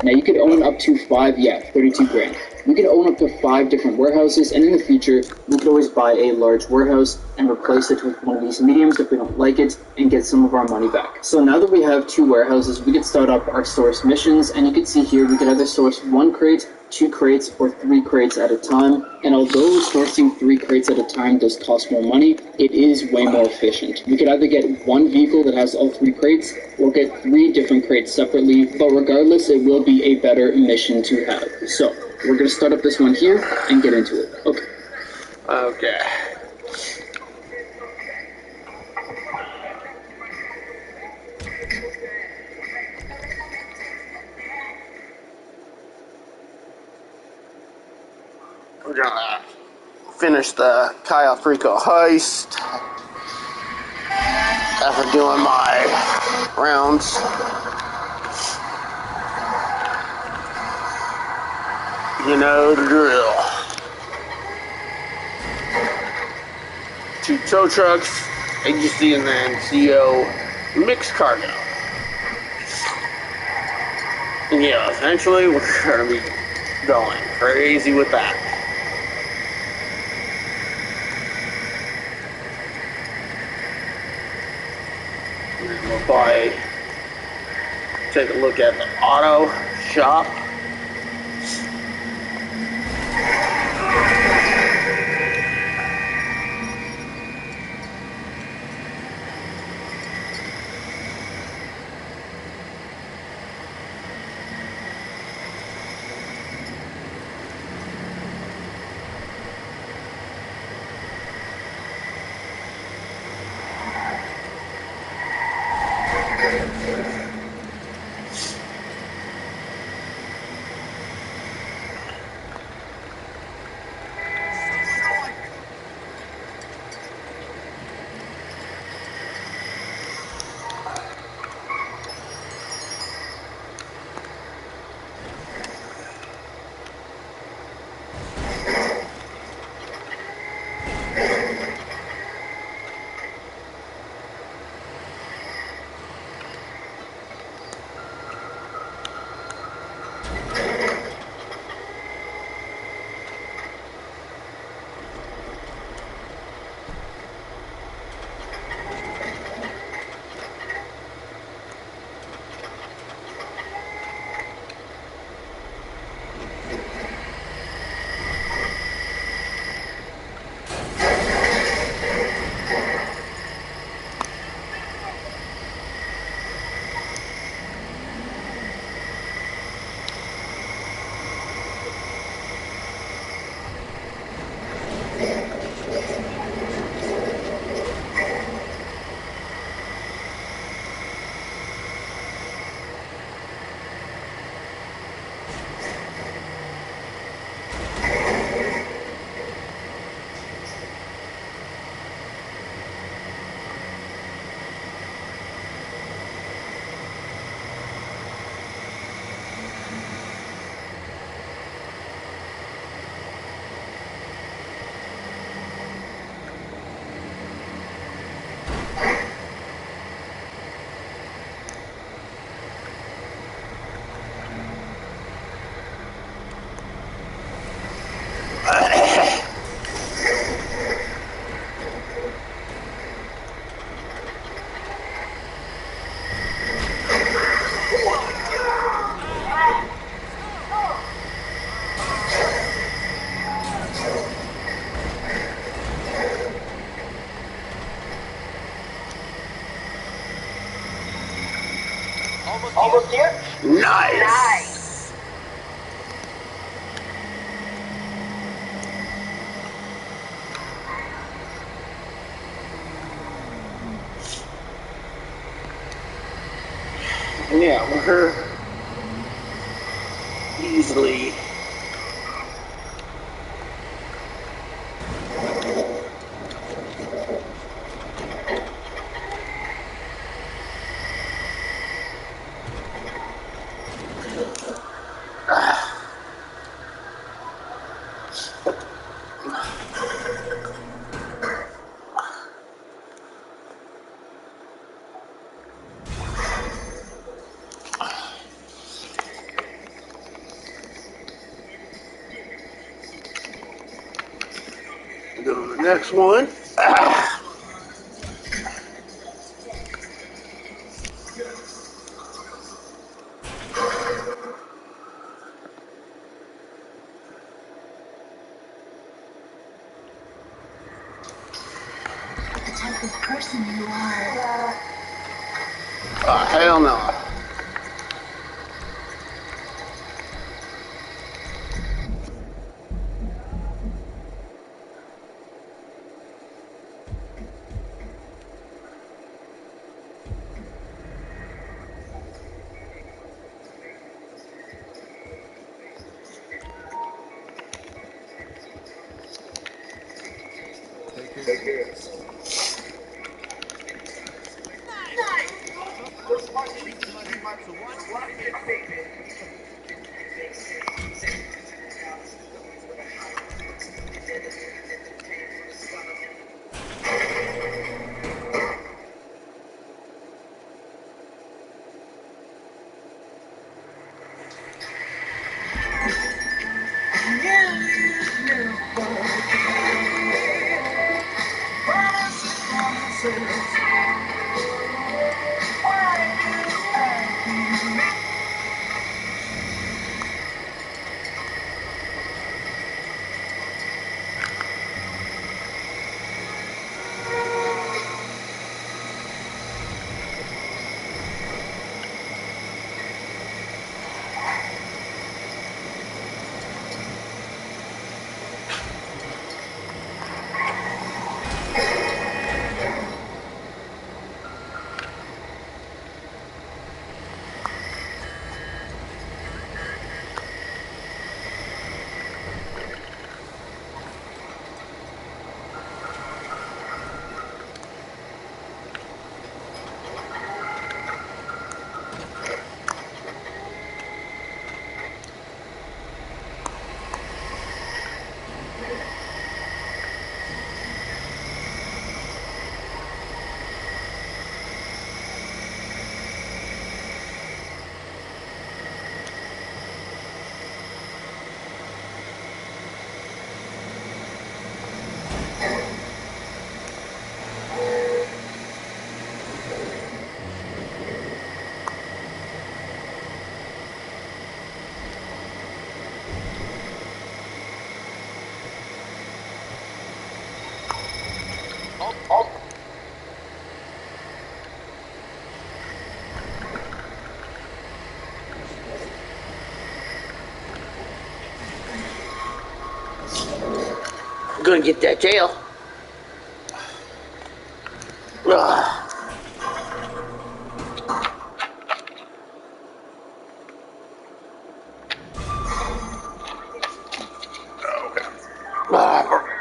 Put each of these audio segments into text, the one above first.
Now you could own up to 5, yeah, 32 grand. We could own up to 5 different warehouses, and in the future, we could always buy a large warehouse and replace it with one of these mediums if we don't like it, and get some of our money back. So now that we have 2 warehouses, we could start up our source missions, and you can see here we could either source 1 crate, 2 crates, or 3 crates at a time. And although sourcing 3 crates at a time does cost more money, it is way more efficient. We could either get 1 vehicle that has all 3 crates, or get 3 different crates separately, but regardless, it will be a better mission to have. So, we're going to start up this one here and get into it. Okay. Okay. We're gonna finish the Kyle Frico heist after doing my rounds. You know the drill. 2 tow trucks, AGC, and then CO mixed cargo. And yeah, eventually we're gonna be going crazy with that. And then we'll probably take a look at the auto shop. Almost here? Nice. Yeah, we're easily Next one. The type of person you are. Oh, hell no. I'm gonna get that tail. Ugh. Okay. Perfect.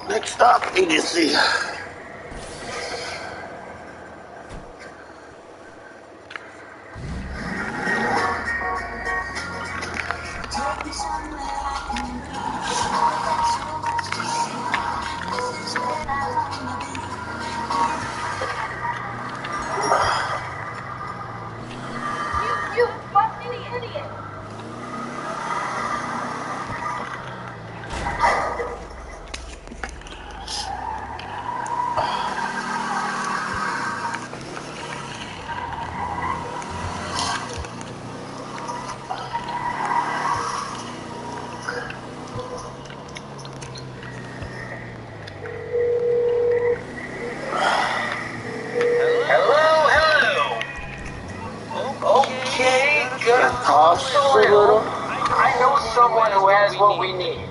Next stop, agency. You fucking idiot! Okay, gonna toss a little. I know someone who has what we need.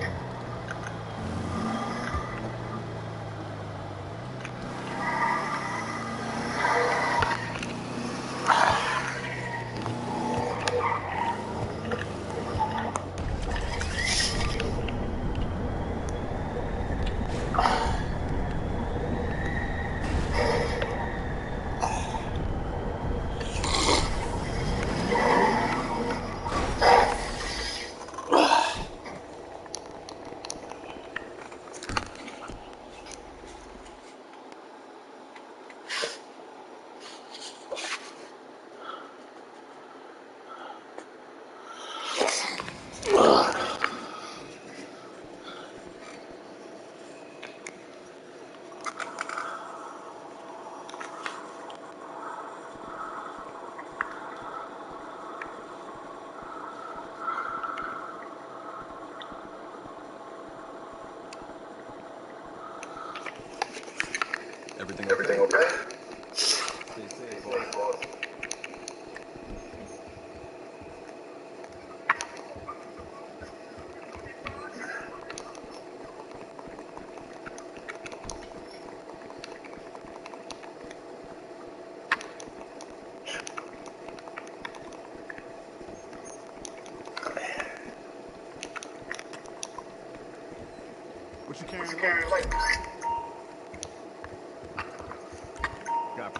What you carrying lately?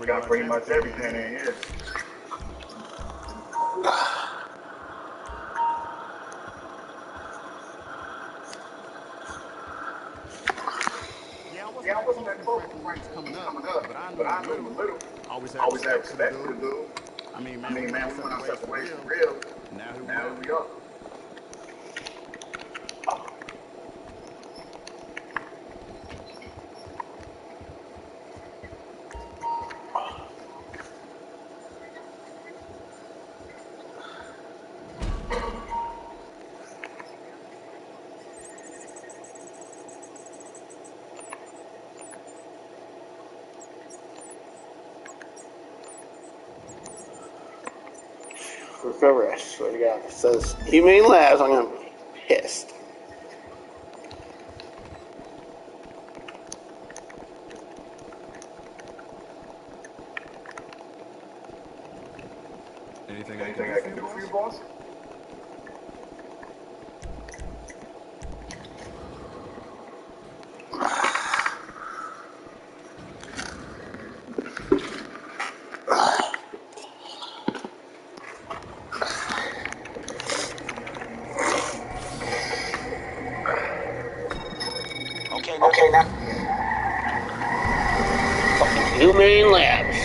Got pretty much everything in here. Yeah, I wasn't that close to Frank's coming up, but I knew him a little. Always had respect for the dude. I mean, man, we went our separate ways for real. Now here we are. Recover, I swear to God. It says humane labs, I'm gonna be pissed. Anything I can do for you, boss? Okay, now. Fucking humane labs.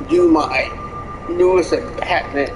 Do my newest patent,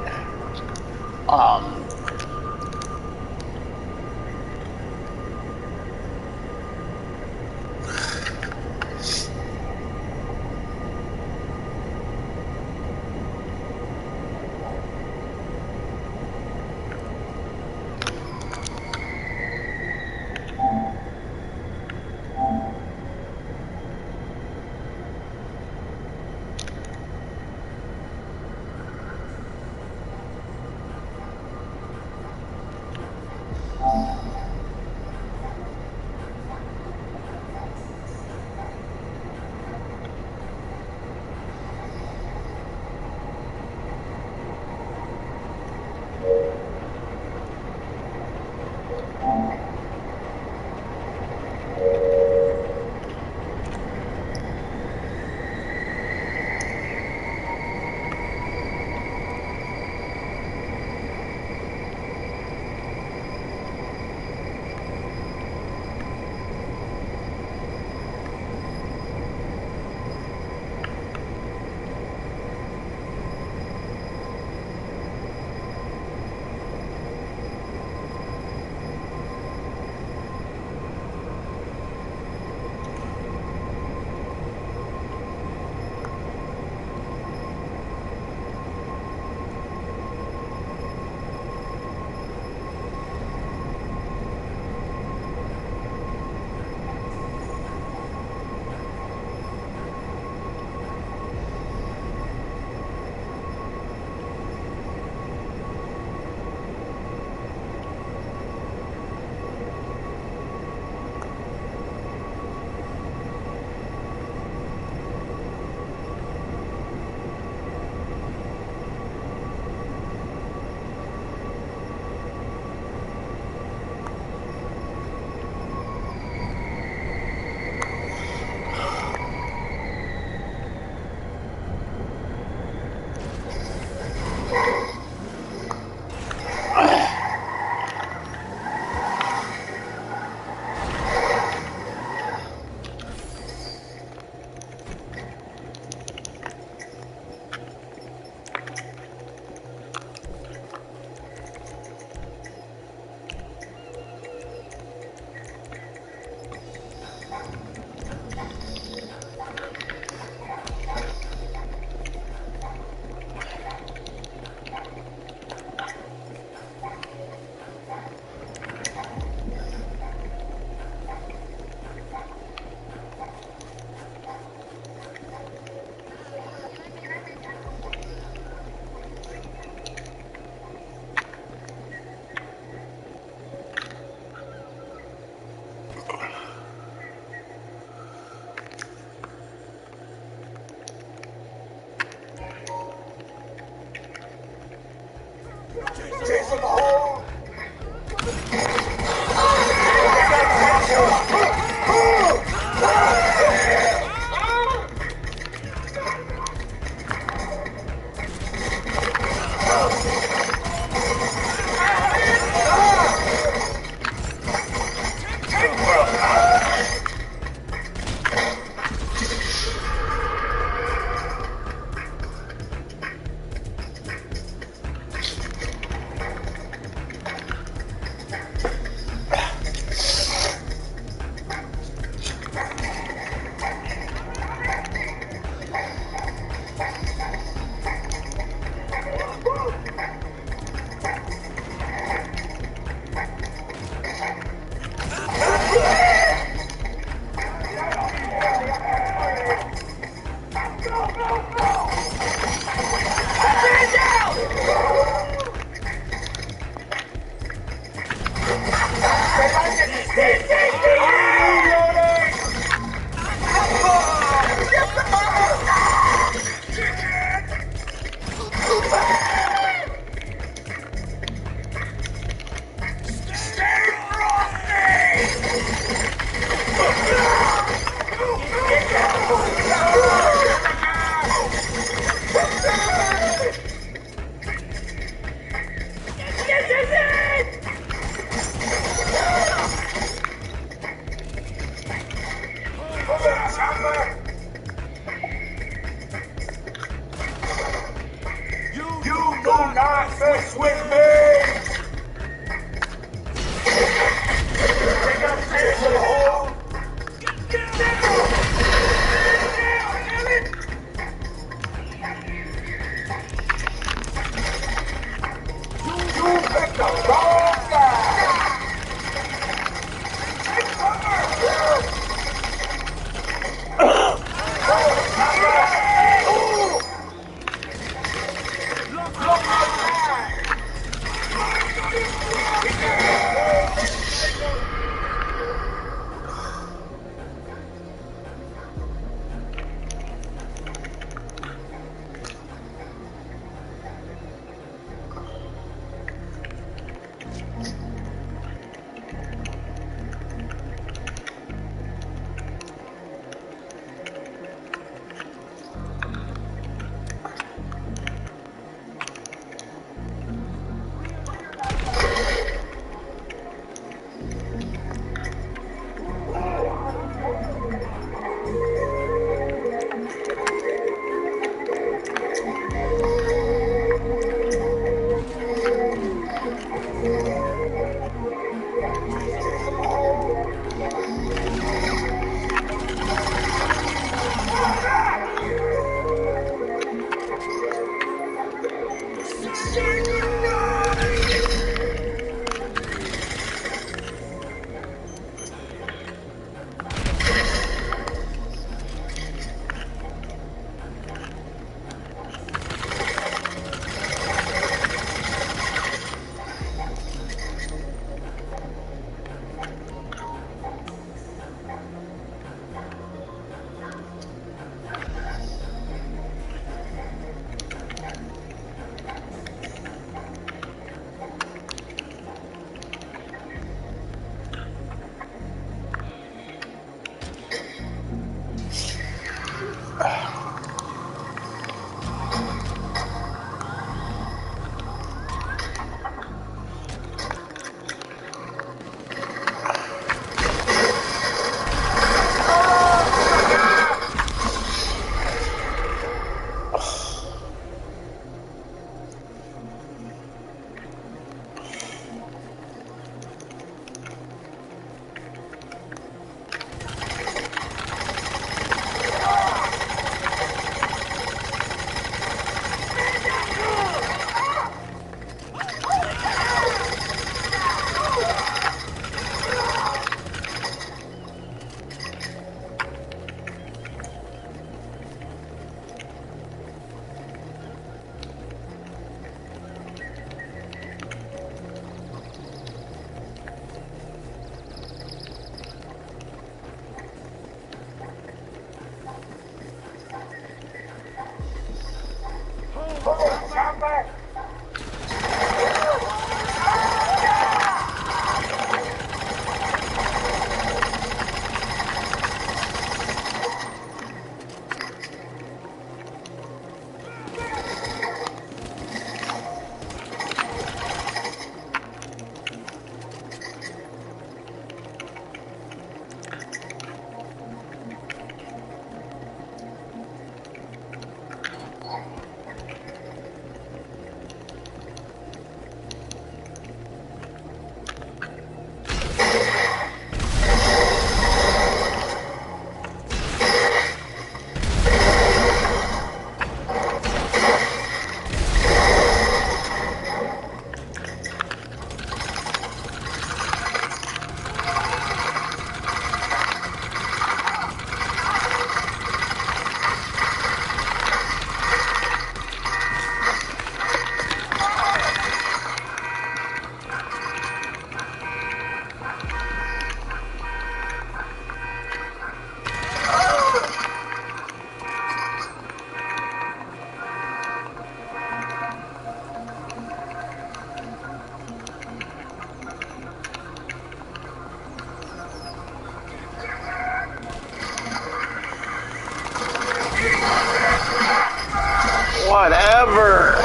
Whatever.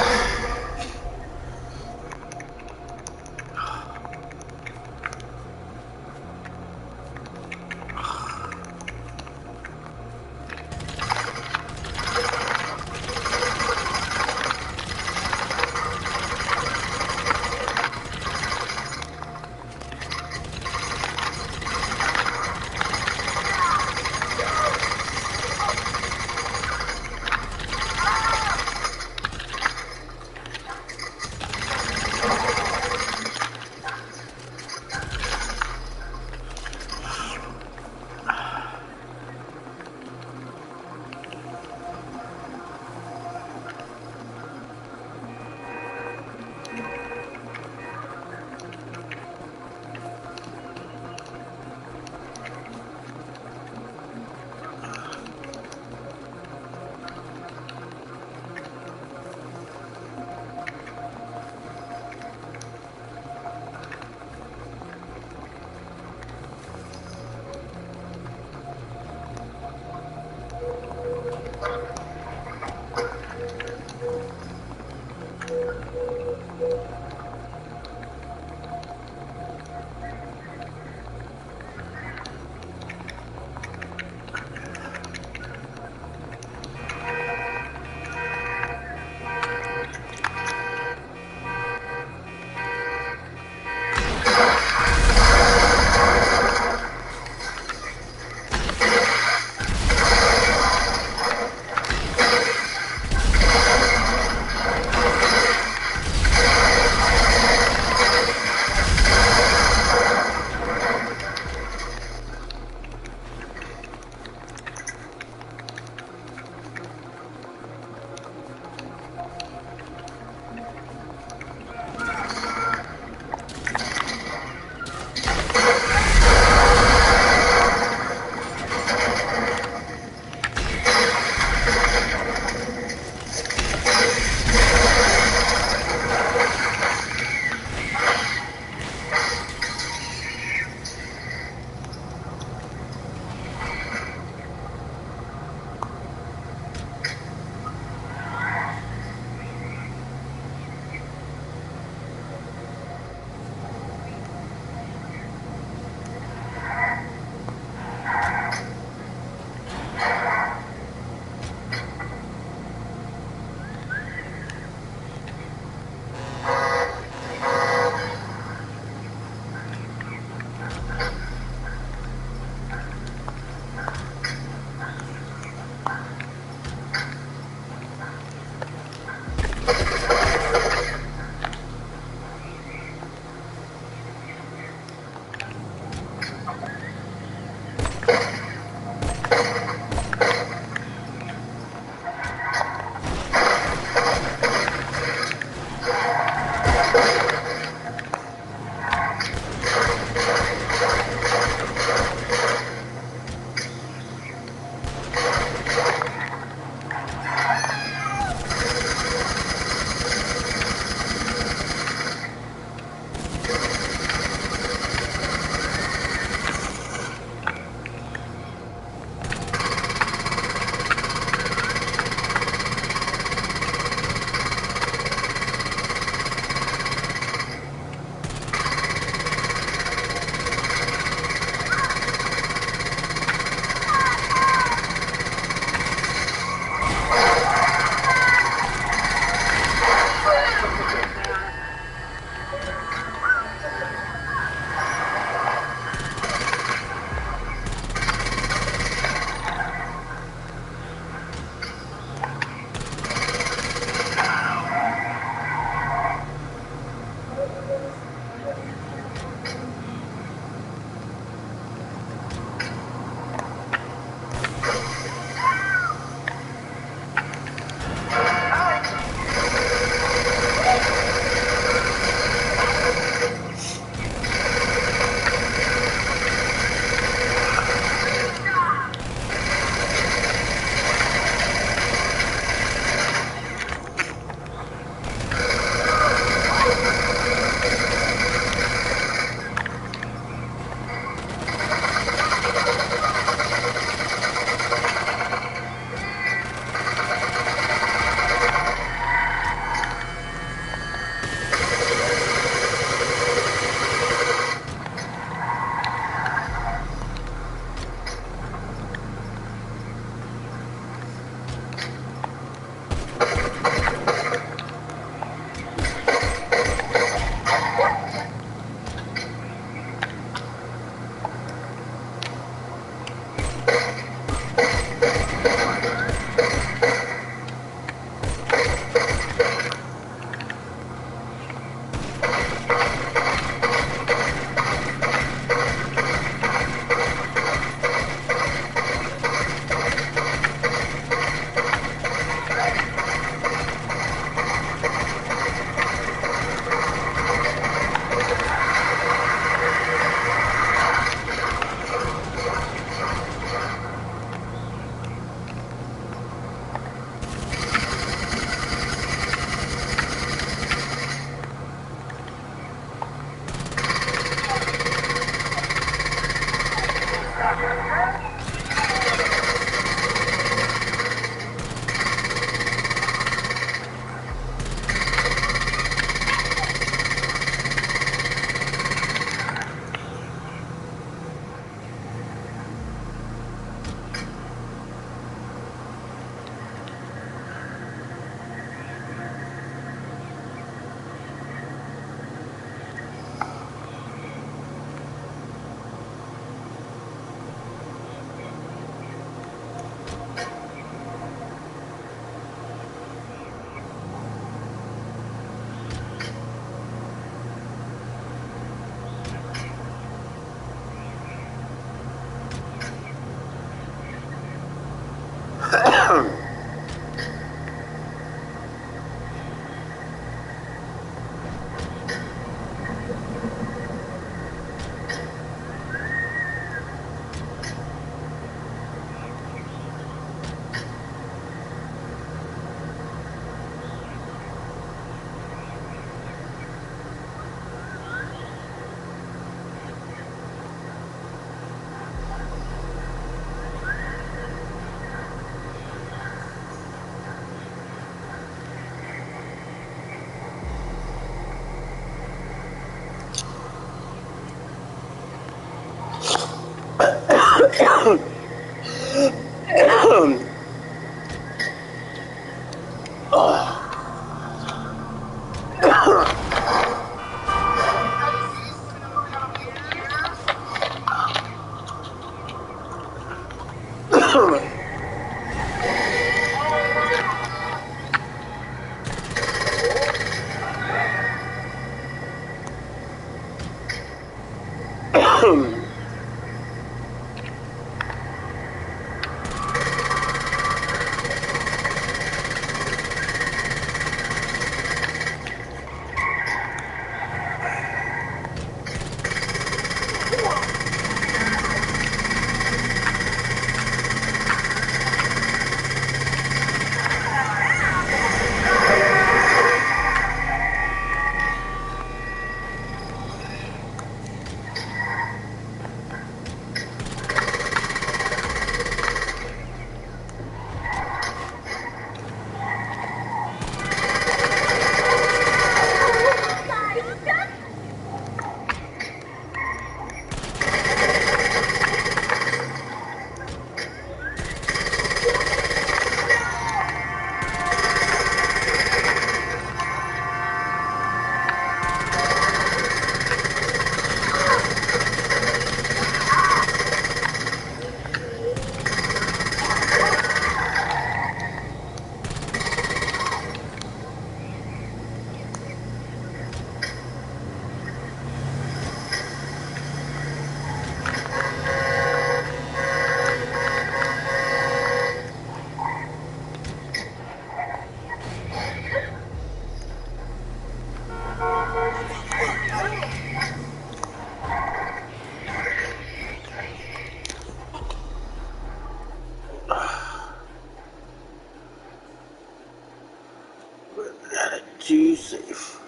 Too safe.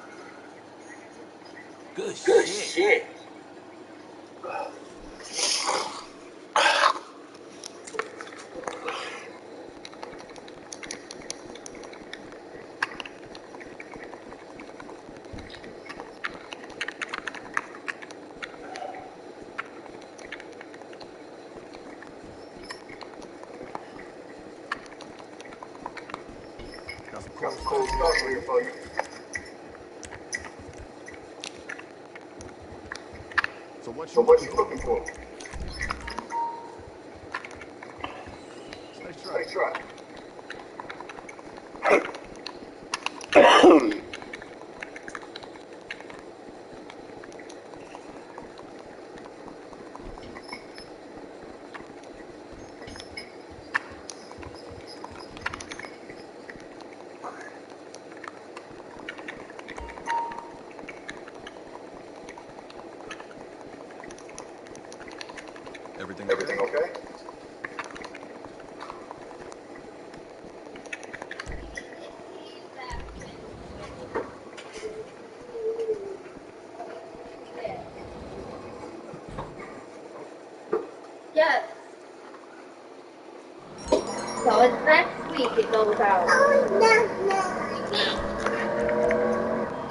Good Good shit. shit. Got some Got cool some cool stuff stuff here here for for you. you. So what So you what looking you for? looking for? Stay Stay strapped. trapped. Everything okay? Everything okay? Yes. So it's next week it goes out.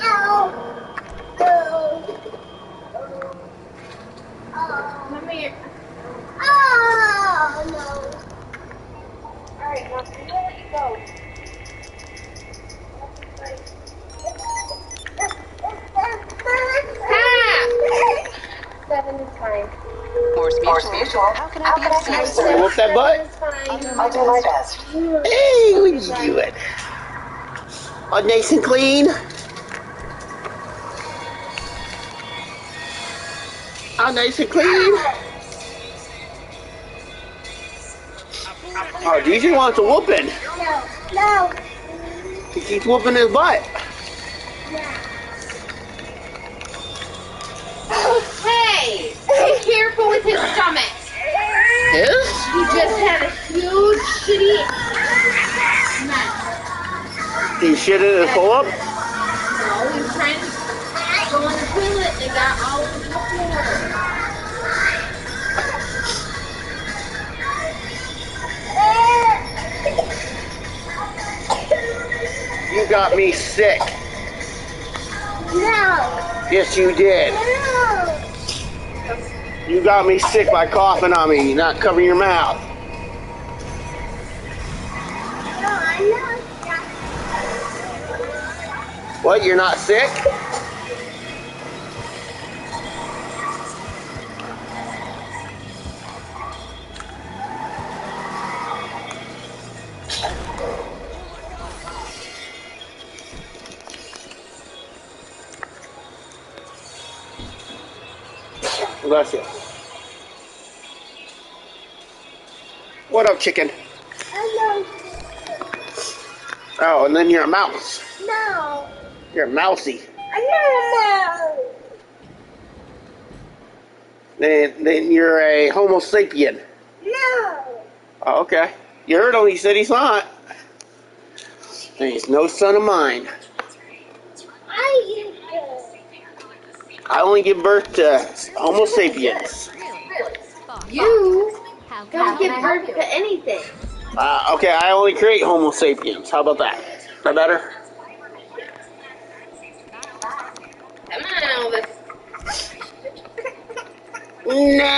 Oh, no. Come here. Oh, no. Alright, now I'm gonna let you go. Stop! 7 is fine. Morse Mutual. How can I be of service? Want to whoop that butt? 7 is fine. I'll do my best. Hey, what did you do it? All nice and clean. All nice and clean. Oh, DJ wants a whooping. No. He keeps whooping his butt. Hey! Be careful with his stomach. His? He just had a huge shitty mess. He shit in his pull up? No, he was trying to go in the toilet and it got all over the floor. You got me sick. No. Yes, you did. No. You got me sick by coughing on me, not covering your mouth. What, you're not sick? Bless you. What up, chicken? Oh, and then you're a mouse. No. You're mousy. No. Then you're a Homo sapien. No. Oh, okay. You heard him. He said he's not. And he's no son of mine. I only give birth to Homo sapiens. You don't give birth to anything. Okay, I only create Homo sapiens. How about that? Is that better? Come on, Elvis. No!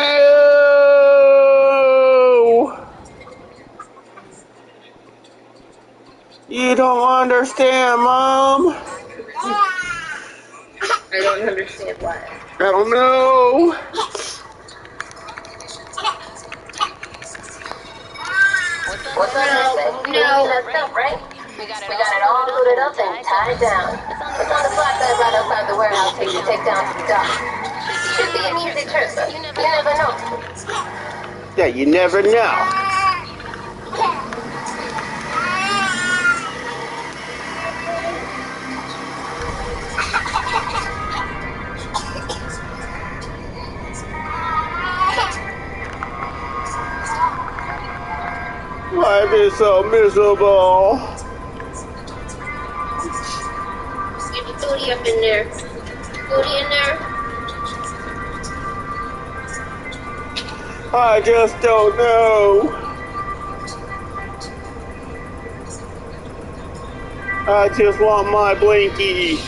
You don't understand, Mom. I don't understand why. I don't know. What's that say? No. That's up, right? We got it all loaded up and tied down. It's on the flatbed right outside the warehouse for you to take down to the dock. Should be an easy trip, but you never know. Yeah, you never know. Life is so miserable. Get your booty up in there. Booty in there. I just don't know. I just want my blankie.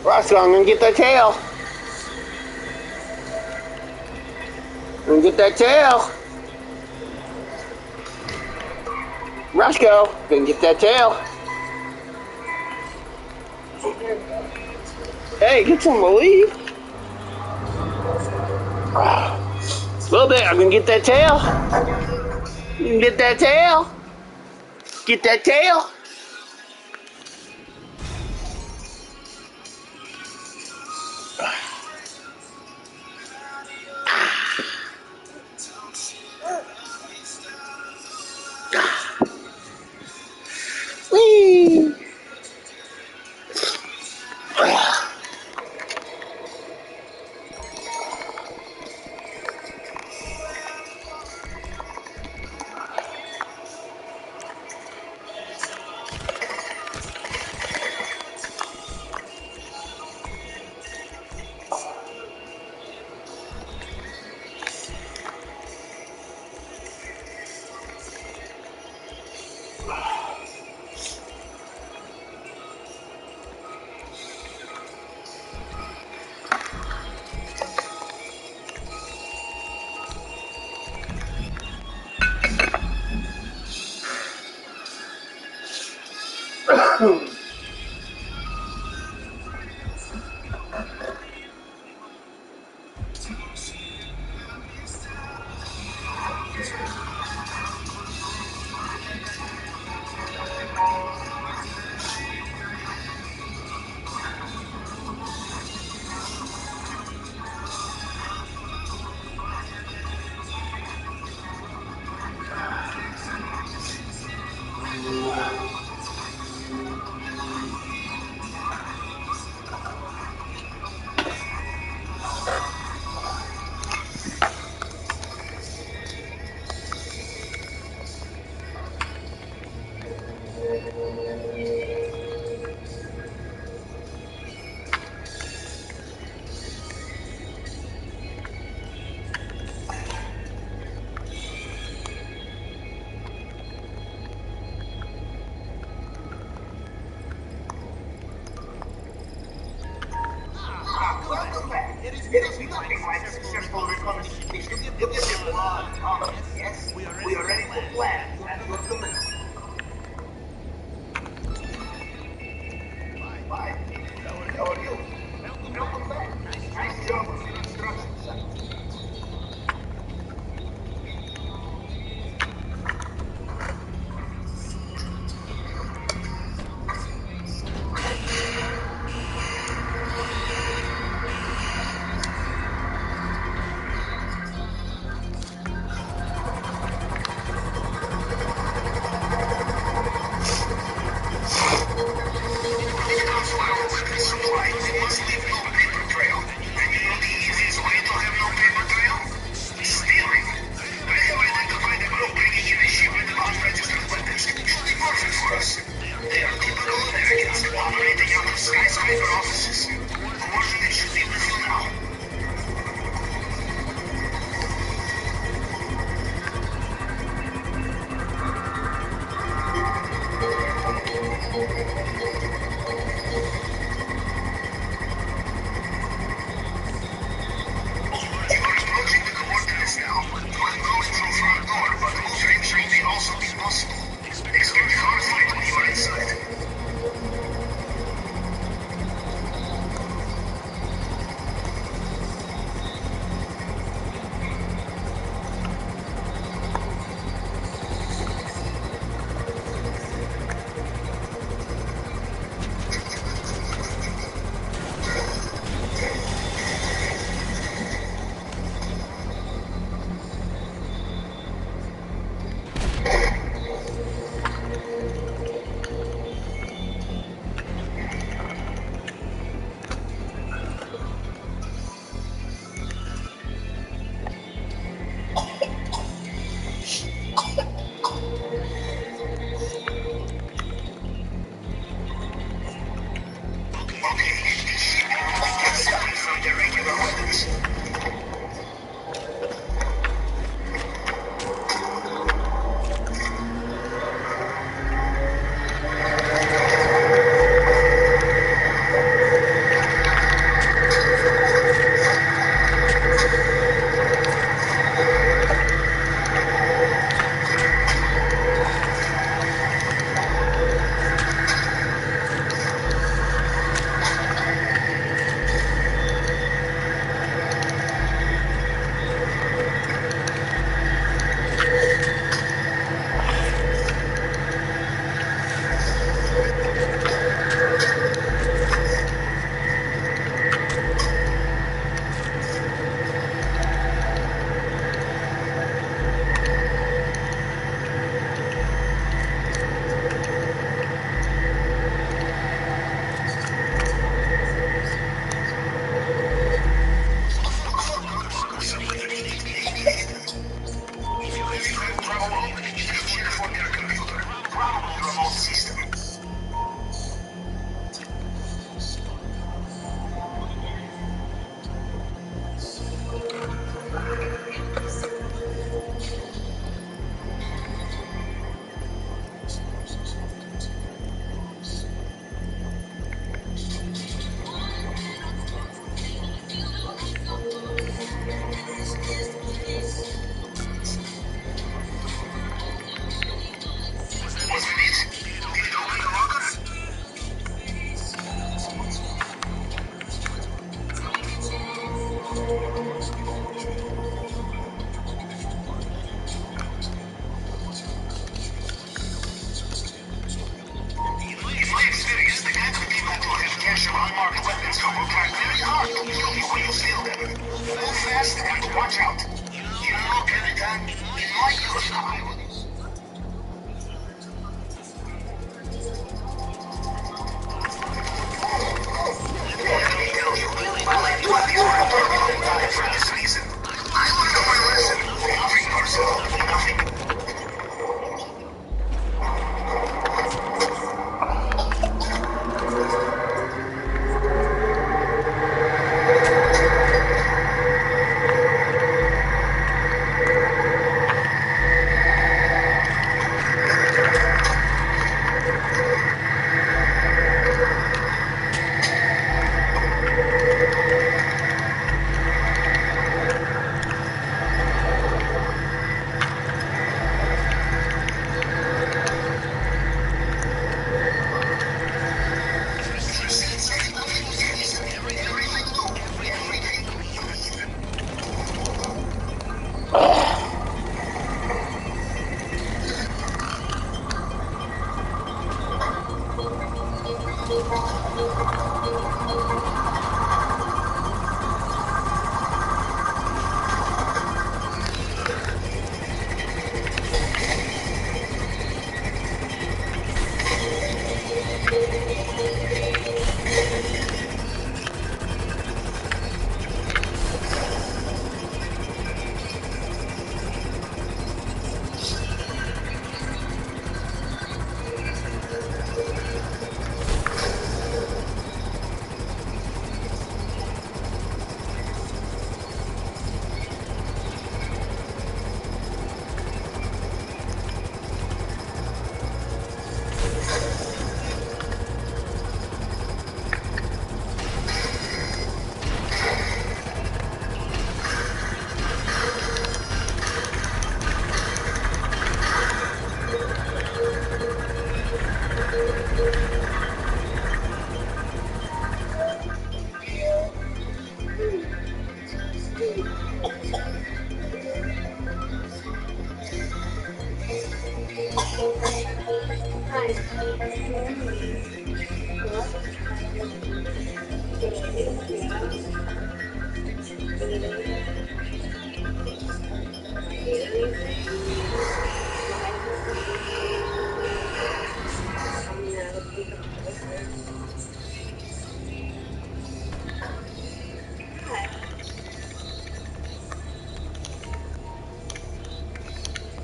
Roscoe, I'm gonna get that tail. I'm gonna get that tail. Roscoe, gonna get that tail. Hey, get some relief. A little bit, I'm gonna get that tail. You can get that tail. Get that tail. Whee!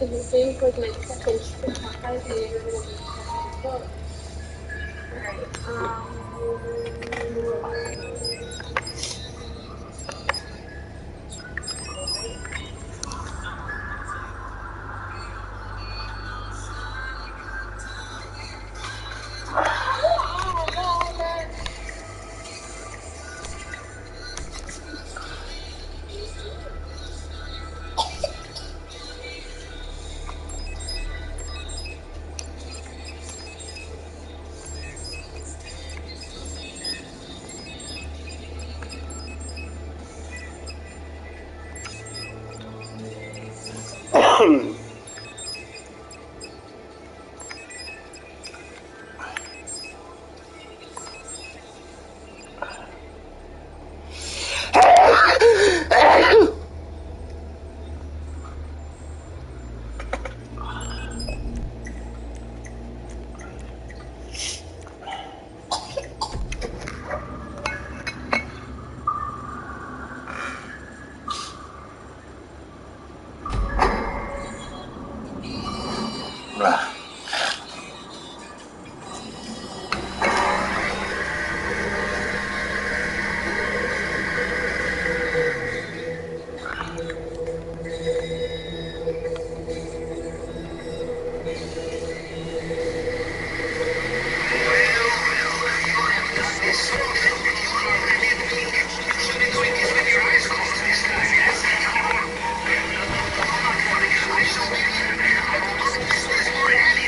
Because it seems like my second trip behind me, you're going to be second book. Alright,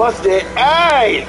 Bust it. Hey!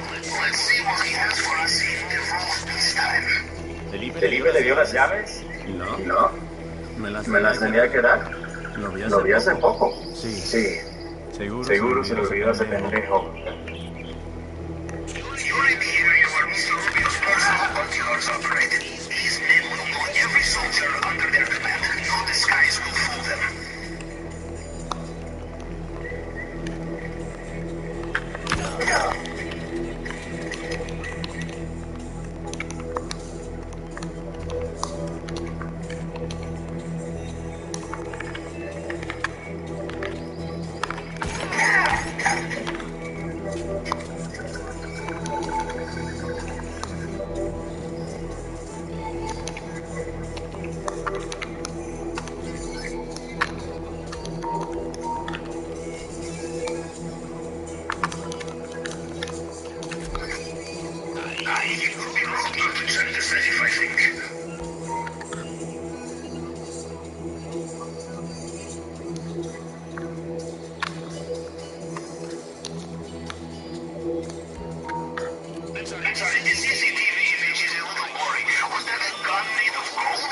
Let's see what he has for us in the room this time. ¿Felipe le dio las llaves? No. No. ¿Me las tenía que dar? Lo vi hace poco. Sí. Sí. Seguro se lo olvidó ese pendejo. You're in here, you are Mr. Rubio's personal bodyguards operated. These men will know every soldier under their command. No disguise will fool them. It would be wrong not to check the safe, I think. I'm sorry, the CCTV image is a little blurry. Was that a gun made of gold?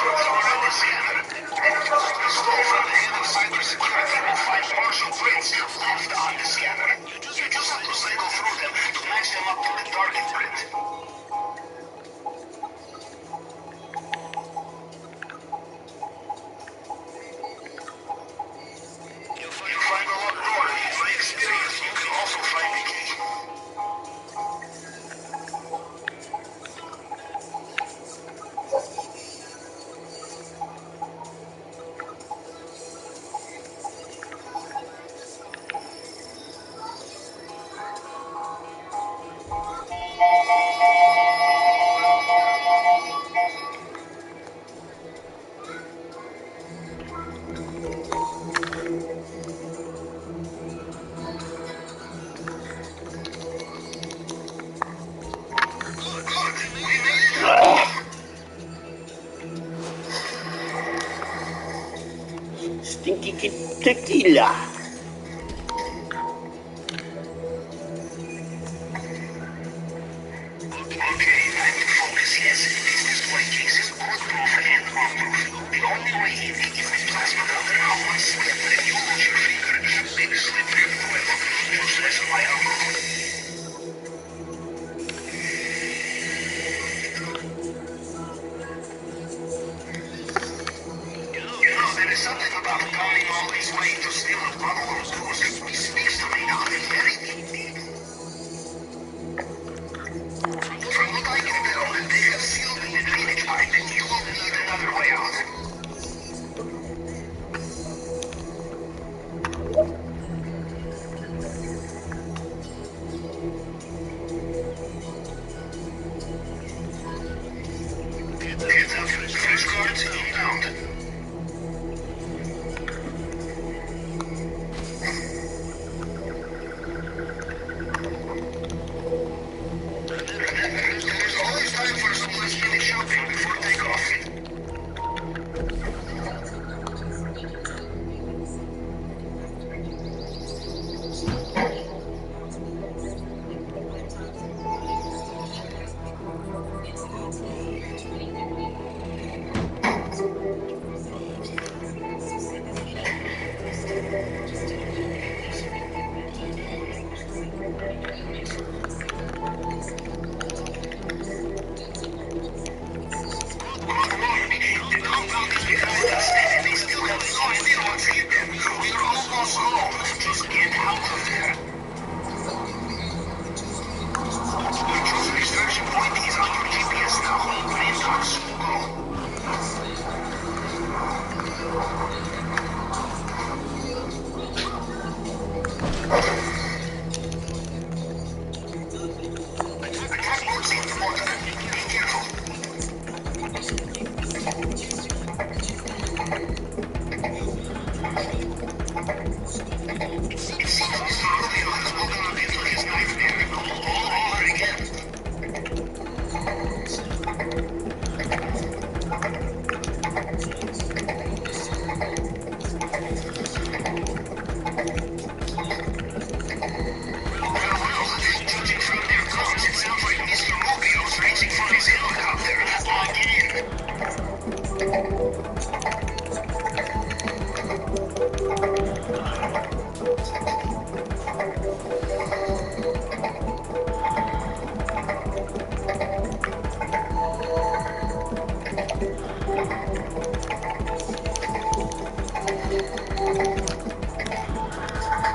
You're on the scanner. The story from the head of cybersecurity will find partial prints left on the scanner. You just have to cycle through them to match them up to the target print. You find a lot more. In my experience, you can also find the key. Stinky tequila. Okay, I'm in focus, yes. This display case is bulletproof and bomb-proof. The only way in is with plasma cover. One slip and you lose your finger. Big slip here, fuego. Use less of my uncle. You know, there is something about coming all this way to steal a bottle of booze. It speaks to me now. It's very deep. From what I can tell, they have sealed the Phoenix pipe and you will need another way out. Heads up. Fresh guards inbound.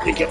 Thank you.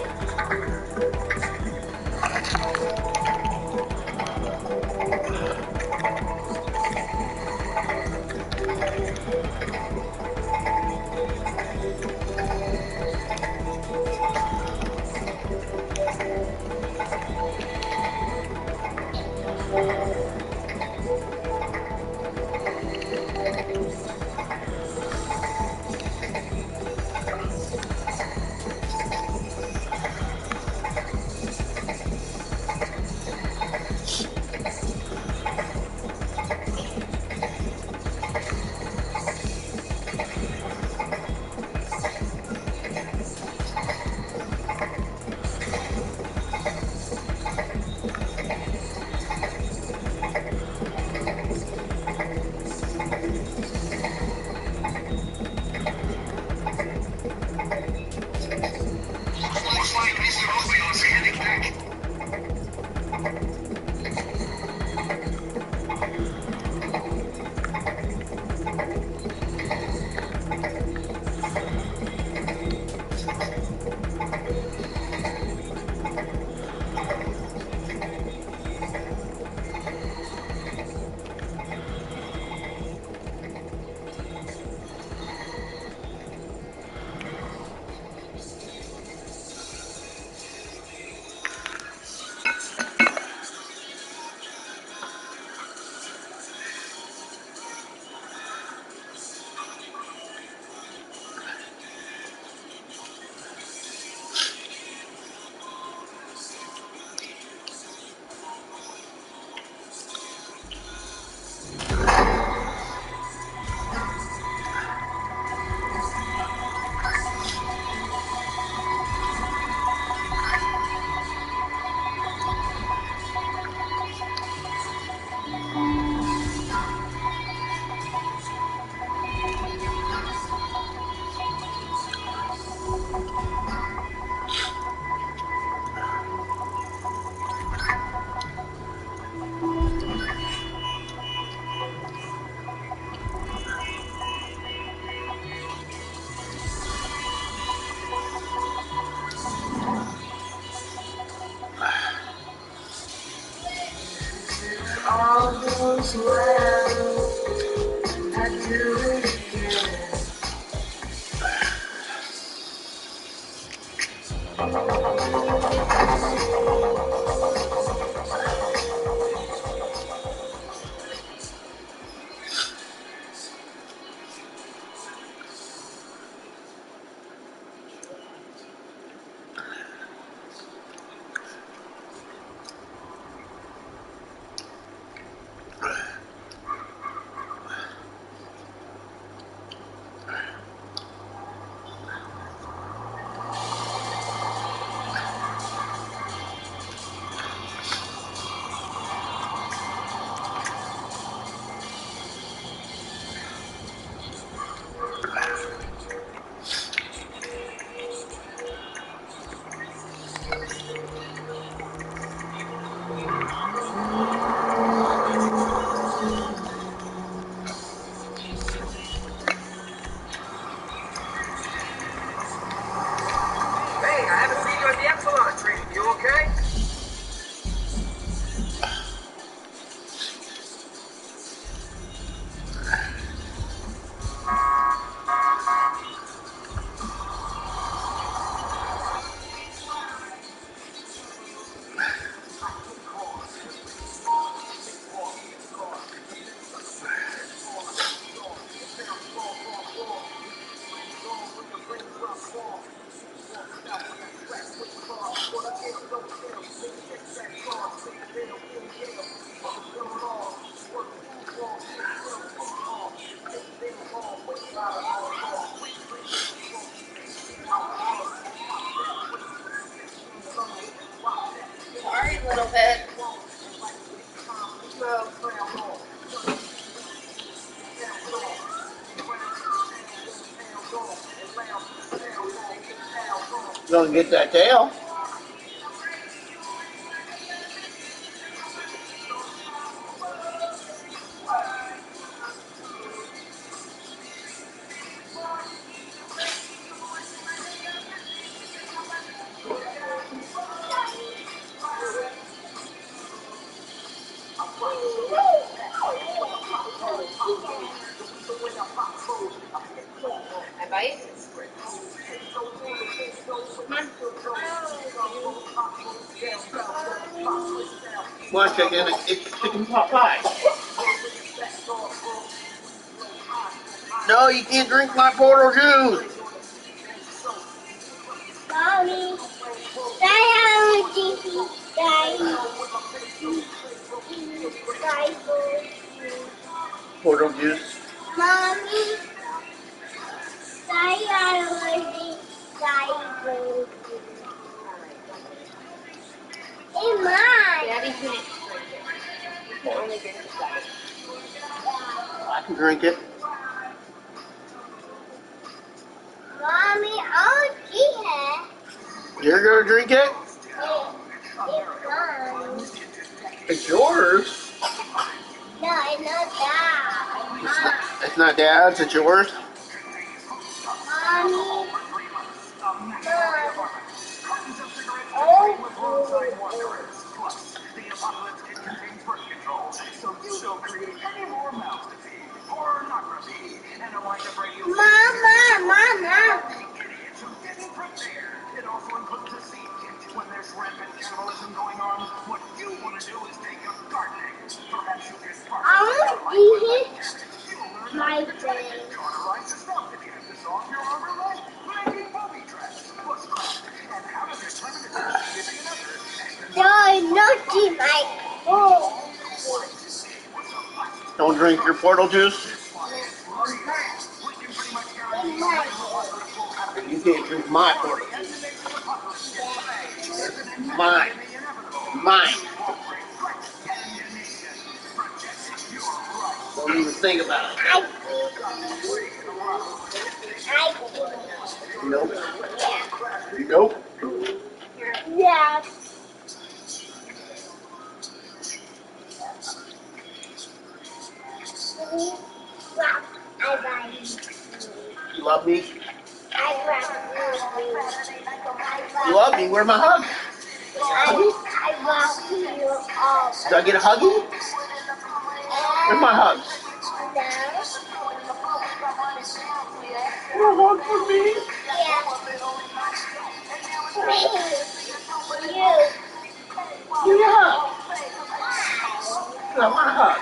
Looks like Mr. Robion's heading back. All goes well, I do it again. Hey, I haven't seen you at the Epsilon training. You okay? Sorry, little bit. Gonna get that tail. What chicken? It's chicken pot pie. No, you can't drink my portal juice. Mommy, I Portal juice. Mommy, Hey, Mom. Daddy can't drink it. You can only drink the Daddy. I can drink it. Mommy, I'll drink it. You're gonna drink it? It's mine. It's yours. No, it's not that. It's not Dad's. It's yours. Mommy, Mom. Oh, The apocalypse kit contains birth control, so you don't create any more mouths to feed. Pornography and a wide array of Mama. idiots who didn't prepare. It also includes a seed kit. When there's rampant cannibalism going on, what you want to do is take up gardening. Perhaps you can spark My thing. cauterize the stuff if you have to solve your armor light, making booby traps, bushcraft, and how to determine if there's giving another. No, not in my home. Don't drink your portal juice. In my You can't drink my portal juice. Mine. Mine. Don't even think about it. Nope. Nope. Yeah. You love me? You love me? Where's my hug? Do I get a huggy? Where's my hug? You a hug for me? Give me a hug. I want a hug.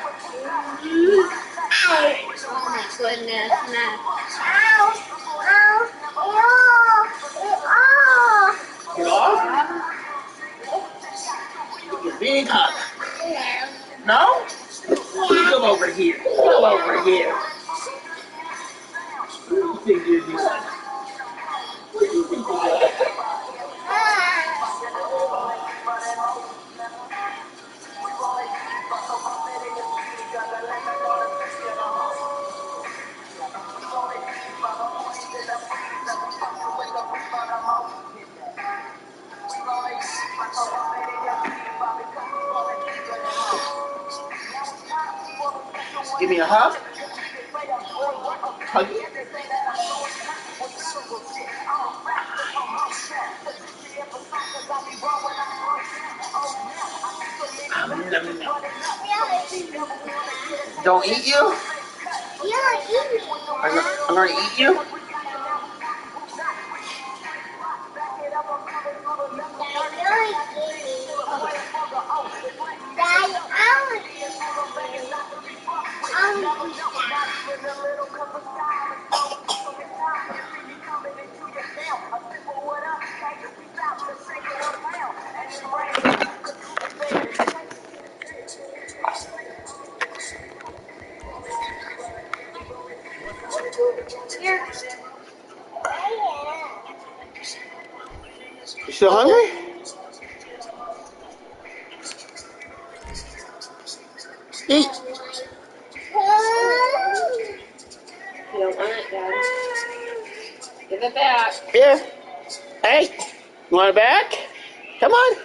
Oh my goodness, Ow! Ow! Get off? Give me a big hug. No? Come over here. Come over here. What do you think you're doing? What do you think you're doing? Give me a hug. Hug you. Don't eat you? I'm gonna eat you? You still hungry? Eat. You don't want it, Dad. Give it back. Here. Hey. You want it back? Come on.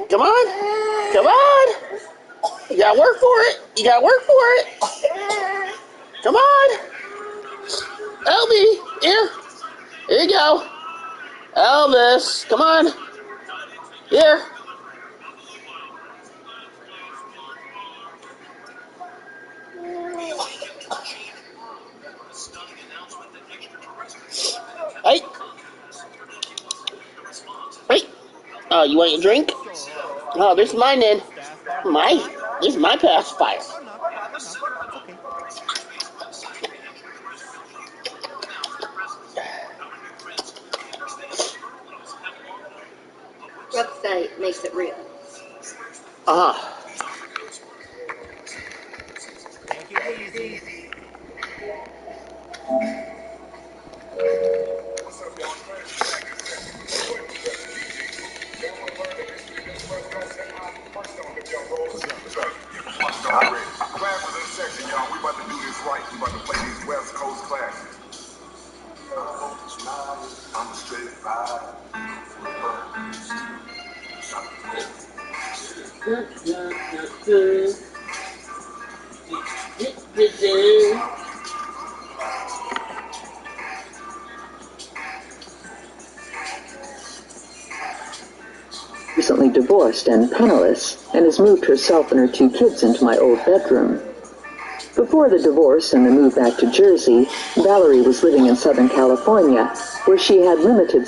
Come on. Come on. You gotta work for it. You gotta work for it. Come on. Elby. Here. Here you go. Elvis. Come on. Here. You want your drink? Oh, this is mine then. This is my pacifier. Oh no, it's okay. Website makes it real. Take it easy. Class is in session, y'all. We about to do this right. We about to play these West Coast classes. I'm a straight five. Recently divorced and penniless, and has moved herself and her 2 kids into my old bedroom. Before the divorce and the move back to Jersey, Valerie was living in Southern California, where she had limited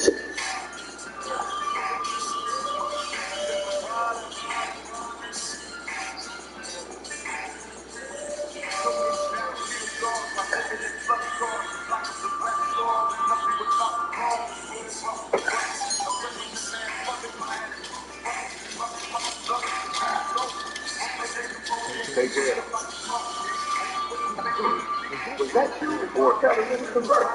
Take care. Was that you? Or got a little convert?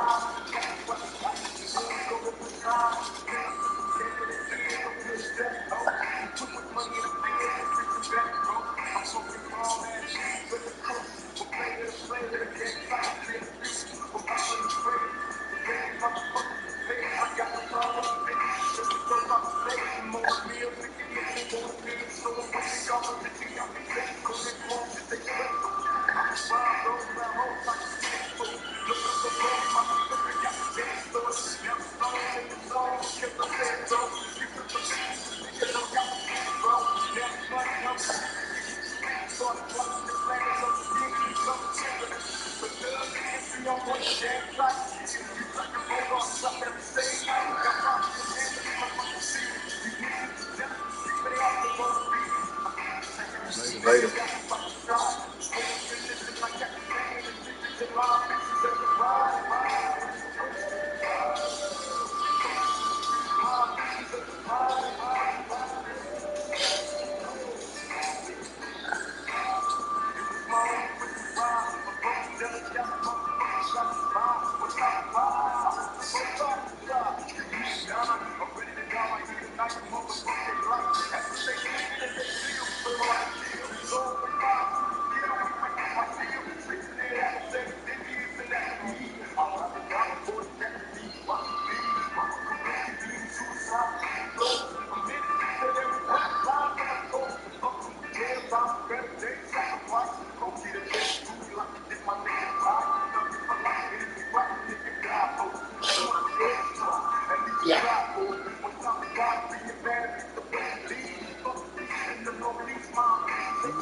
Later.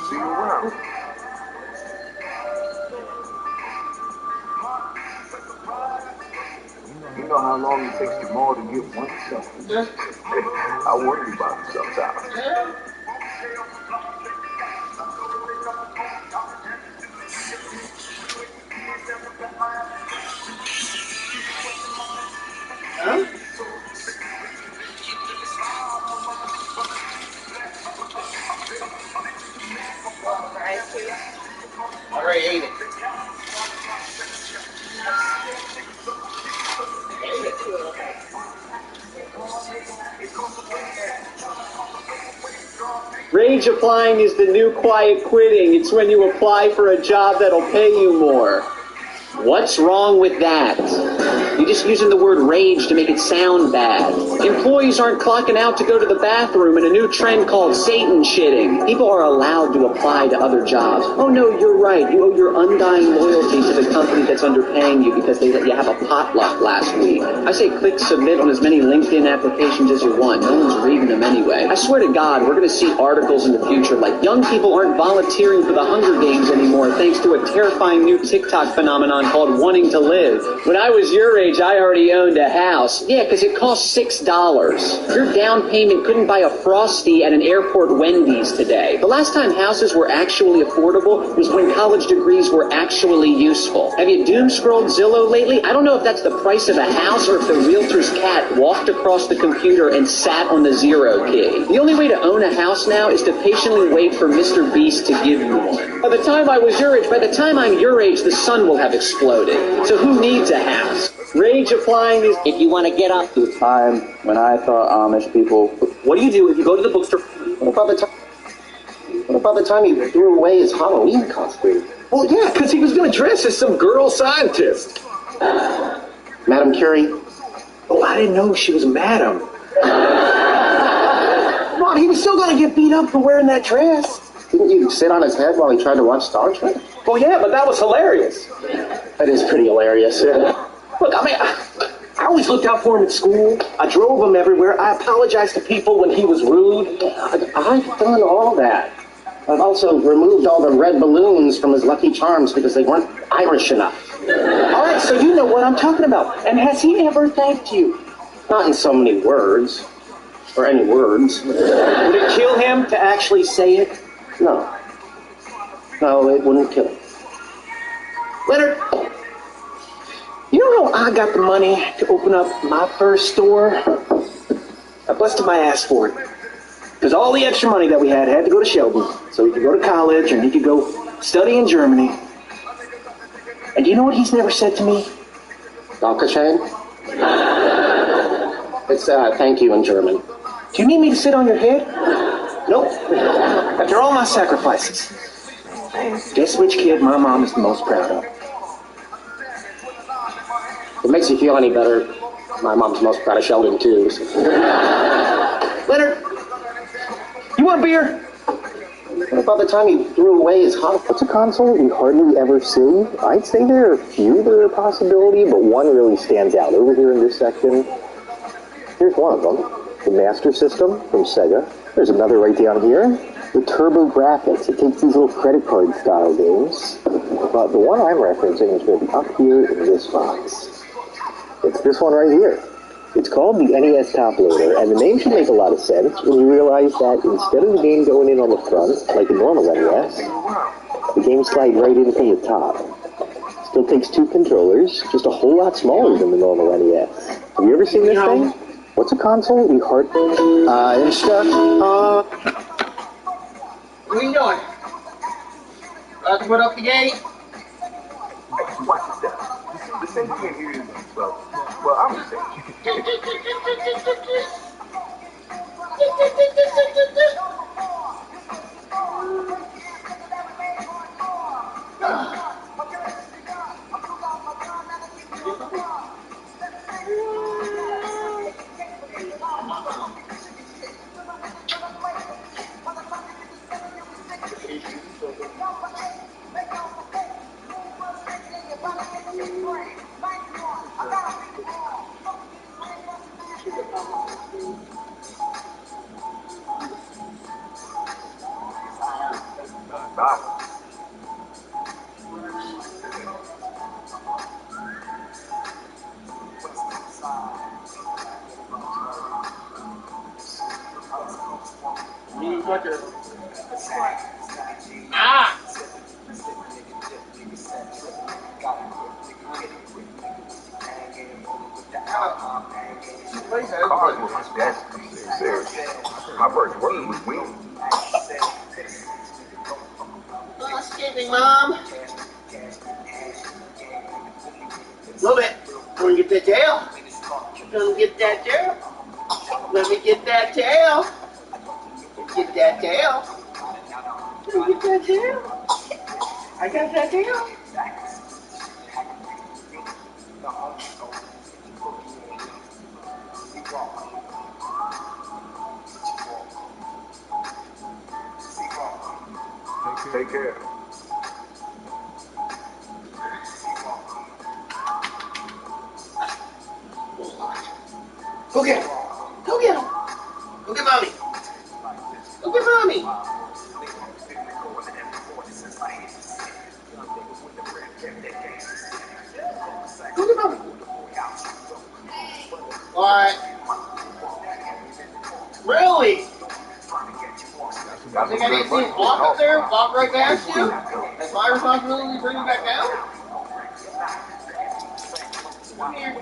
See you around. You know how long it takes the mall to get one something? I worry about it sometimes. I already ate it. Rage applying is the new quiet quitting. It's when you apply for a job that'll pay you more. What's wrong with that? You're just using the word rage to make it sound bad. Employees aren't clocking out to go to the bathroom in a new trend called Satan shitting. People are allowed to apply to other jobs. Oh no, you're right. You owe your undying loyalty to the company that's underpaying you because they let you have a potluck last week. I say click submit on as many LinkedIn applications as you want. No one's reading them anyway. I swear to God, we're going to see articles in the future like young people aren't volunteering for the Hunger Games anymore thanks to a terrifying new TikTok phenomenon called wanting to live. When I was your age, Rage, I already owned a house. Yeah, because it cost $6. Your down payment couldn't buy a Frosty at an airport Wendy's today. The last time houses were actually affordable was when college degrees were actually useful. Have you doom-scrolled Zillow lately? I don't know if that's the price of a house or if the realtor's cat walked across the computer and sat on the zero key. The only way to own a house now is to patiently wait for Mr. Beast to give you one. By the time I was your age, by the time I'm your age, the sun will have exploded. So who needs a house? Rage applying is if you want to get up to Time when I thought Amish people. What do you do if you go to the bookstore? What about the time he threw away his Halloween costume? Well, yeah, because he was going to dress as some girl scientist. Madam Curie? Oh, I didn't know she was Madam. Mom, he was still going to get beat up for wearing that dress. Didn't you sit on his head while he tried to watch Star Trek? Oh, yeah, but that was hilarious. That is pretty hilarious. Look, I mean, I always looked out for him at school. I drove him everywhere. I apologized to people when he was rude. I've done all that. I've also removed all the red balloons from his Lucky Charms because they weren't Irish enough. All right, so you know what I'm talking about. And has he ever thanked you? Not in so many words. Or any words. Would it kill him to actually say it? No. No, it wouldn't kill him. Leonard, you know how I got the money to open up my first store? I busted my ass for it. Because all the extra money that we had to go to Sheldon. So he could go to college and he could go study in Germany. And you know what he's never said to me? Dankeschön? It's thank you in German. Do you need me to sit on your head? Nope. After all my sacrifices, guess which kid my mom is the most proud of? If it makes you feel any better, my mom's most proud of Sheldon, too. So. Leonard, you want a beer? What about the time he threw away his Halloween? What's a console we hardly ever see? I'd say there are a few that are a possibility, but one really stands out. Over here in this section, here's one of them. The Master System from Sega. There's another right down here. The Turbo Graphics. It takes these little credit card style games. But the one I'm referencing is going to be up here in this box. It's this one right here. It's called the NES Top Loader, and the name should make a lot of sense when you realize that instead of the game going in on the front, like a normal NES, the game slides right in from the top. Still takes two controllers, just a whole lot smaller than the normal NES. Have you ever seen this thing? What's a console we hard... What are you doing? About to put up the gate? Watch yourself. The same thing here is, well, I'm just saying. My first word was win. Oh, escaping, Mom. Move it. Gonna get that tail. Gonna get that tail. Let me get that tail. Get that tail. Let me get that tail. I got that tail. Take care. Go get him. Go get him. Go get Mommy. Go get Mommy. Go get Mommy. What? Really? Got I think I need to see him walk up there, walk right past you. That's my responsibility to bring him back down? Come here.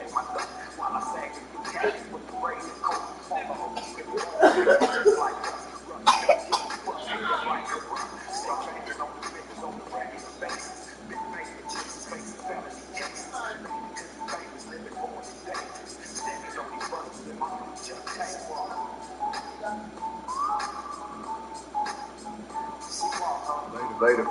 Later.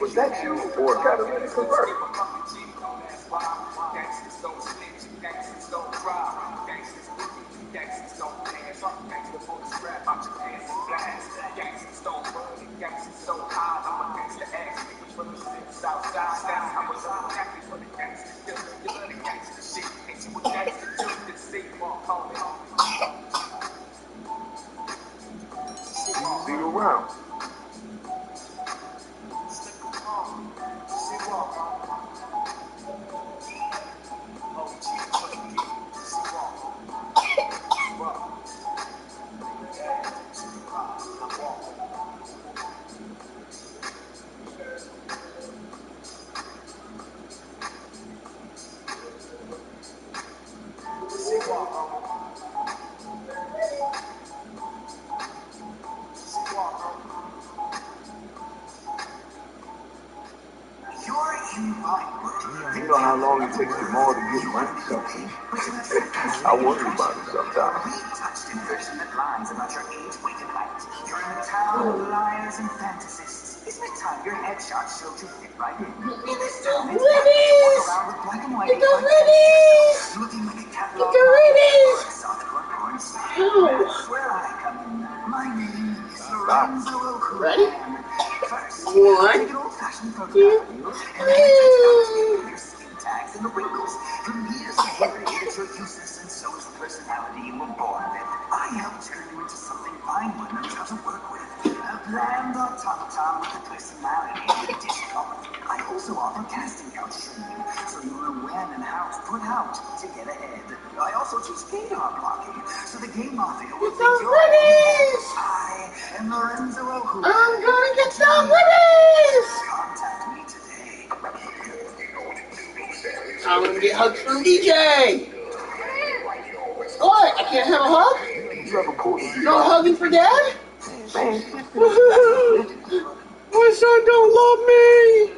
Was that you or a catalytic converter? See you around. You know how long it takes the mall to get money something. I worry about it sometimes. Inversion that lies about your age, weight, and height. You're in the town of liars and fantasists. Isn't it time your headshot showed you fit right in? In this town, it's walk around with black and white. Looking like a catalog. Where I come in. My name is Lorenzo Oku. Ready? First, One, two, three. tags and the wrinkles. From years of worry that you're useless and so is the personality you were born with. I help turn you into something fine women try to work with. A bland automaton with a personality and a discount. I also offer casting couch training, so you know when and how to put out to get ahead. I also teach gaydar blocking, so the game mafia will think you're I am Lorenzo Oku. I'm gonna get some witties! Contact me today. I'm gonna get hugs from DJ. What? I can't have a hug? No hugging for Dad? My son don't love me.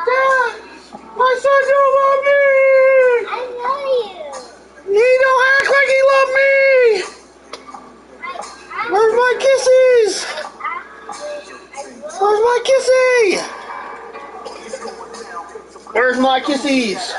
Dad, my son don't love me. I love you. He don't act like he loved me. Where's my kisses? Where's my kissy? Where's my kissies?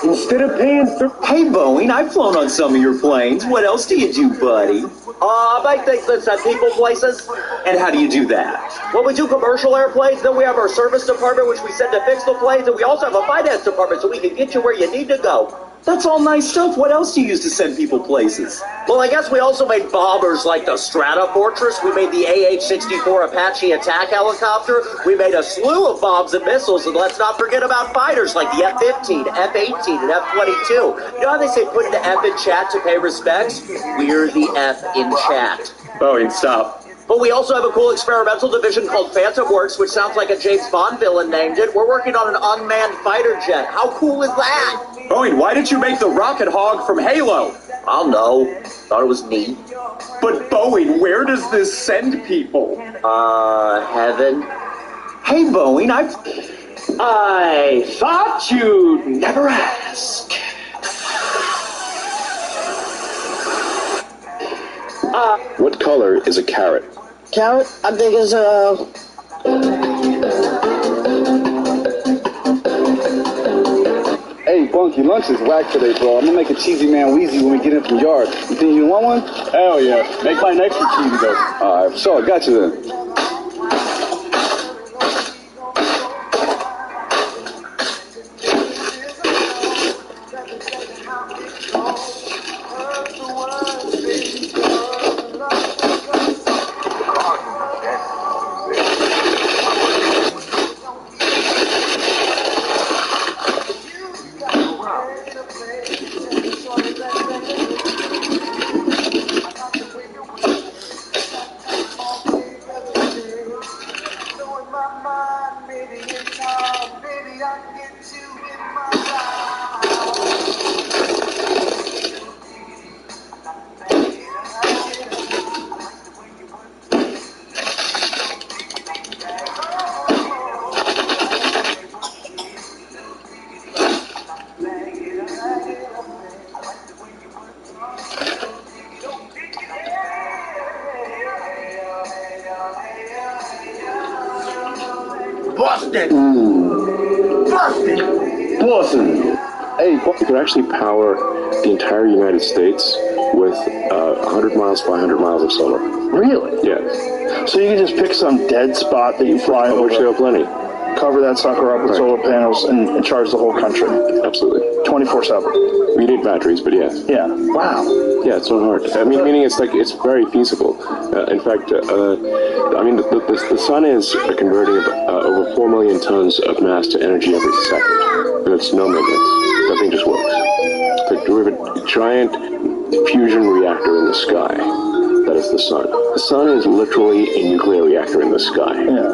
Instead of paying for... Hey, Boeing, I've flown on some of your planes. What else do you do, buddy? I make things at people places. And how do you do that? Well, we do commercial airplanes, then we have our service department, which we send to fix the planes, and we also have a finance department, so we can get you where you need to go. That's all nice stuff. What else do you use to send people places? Well, I guess we also made bombers like the Strata Fortress. We made the AH-64 Apache attack helicopter. We made a slew of bombs and missiles, and let's not forget about fighters like the F-15, F-18, and F-22. You know how they say put an F in chat to pay respects? We're the F in chat. Boeing, stop. But we also have a cool experimental division called Phantom Works, which sounds like a James Bond villain named it. We're working on an unmanned fighter jet. How cool is that? Boeing, why did you make the rocket hog from Halo? I don't know. Thought it was neat. But Boeing, where does this send people? Heaven. Hey, Boeing, I thought you'd never ask. What color is a carrot? Carrot, I think is Hey, Bunky, lunch is whack today, bro. I'm gonna make a cheesy man wheezy when we get in from yard. You think you want one? Hell yeah. Make mine extra cheesy, though. Alright, sure. Got you then. Boston! Boston! Hey, you could actually power the entire United States with 100 miles, 500 miles of solar. Really? Yeah. So you can just pick some dead spot that you fly over. Which there are plenty. Cover that sucker up with solar panels and charge the whole country. Absolutely. 24/7. We need batteries, but yes. Yeah. Wow. Yeah, it's not hard. I mean, meaning it's very feasible. In fact, the sun is converting over 4 million tons of mass to energy every second. And it's no maintenance. That thing just works. We have a giant fusion reactor in the sky. That is the sun. The sun is literally a nuclear reactor in the sky. Yeah.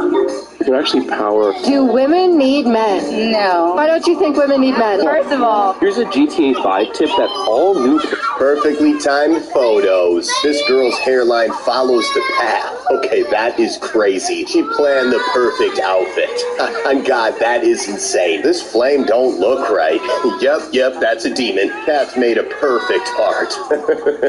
You can actually power... Do women need men? No. Why don't you think women need men? First of all, here's a GTA 5 tip that all new... Perfectly timed photos. This girl's hairline follows the path. Okay, that is crazy. She planned the perfect outfit. On God, that is insane. This flame don't look right. Yep, that's a demon. That's made a perfect heart.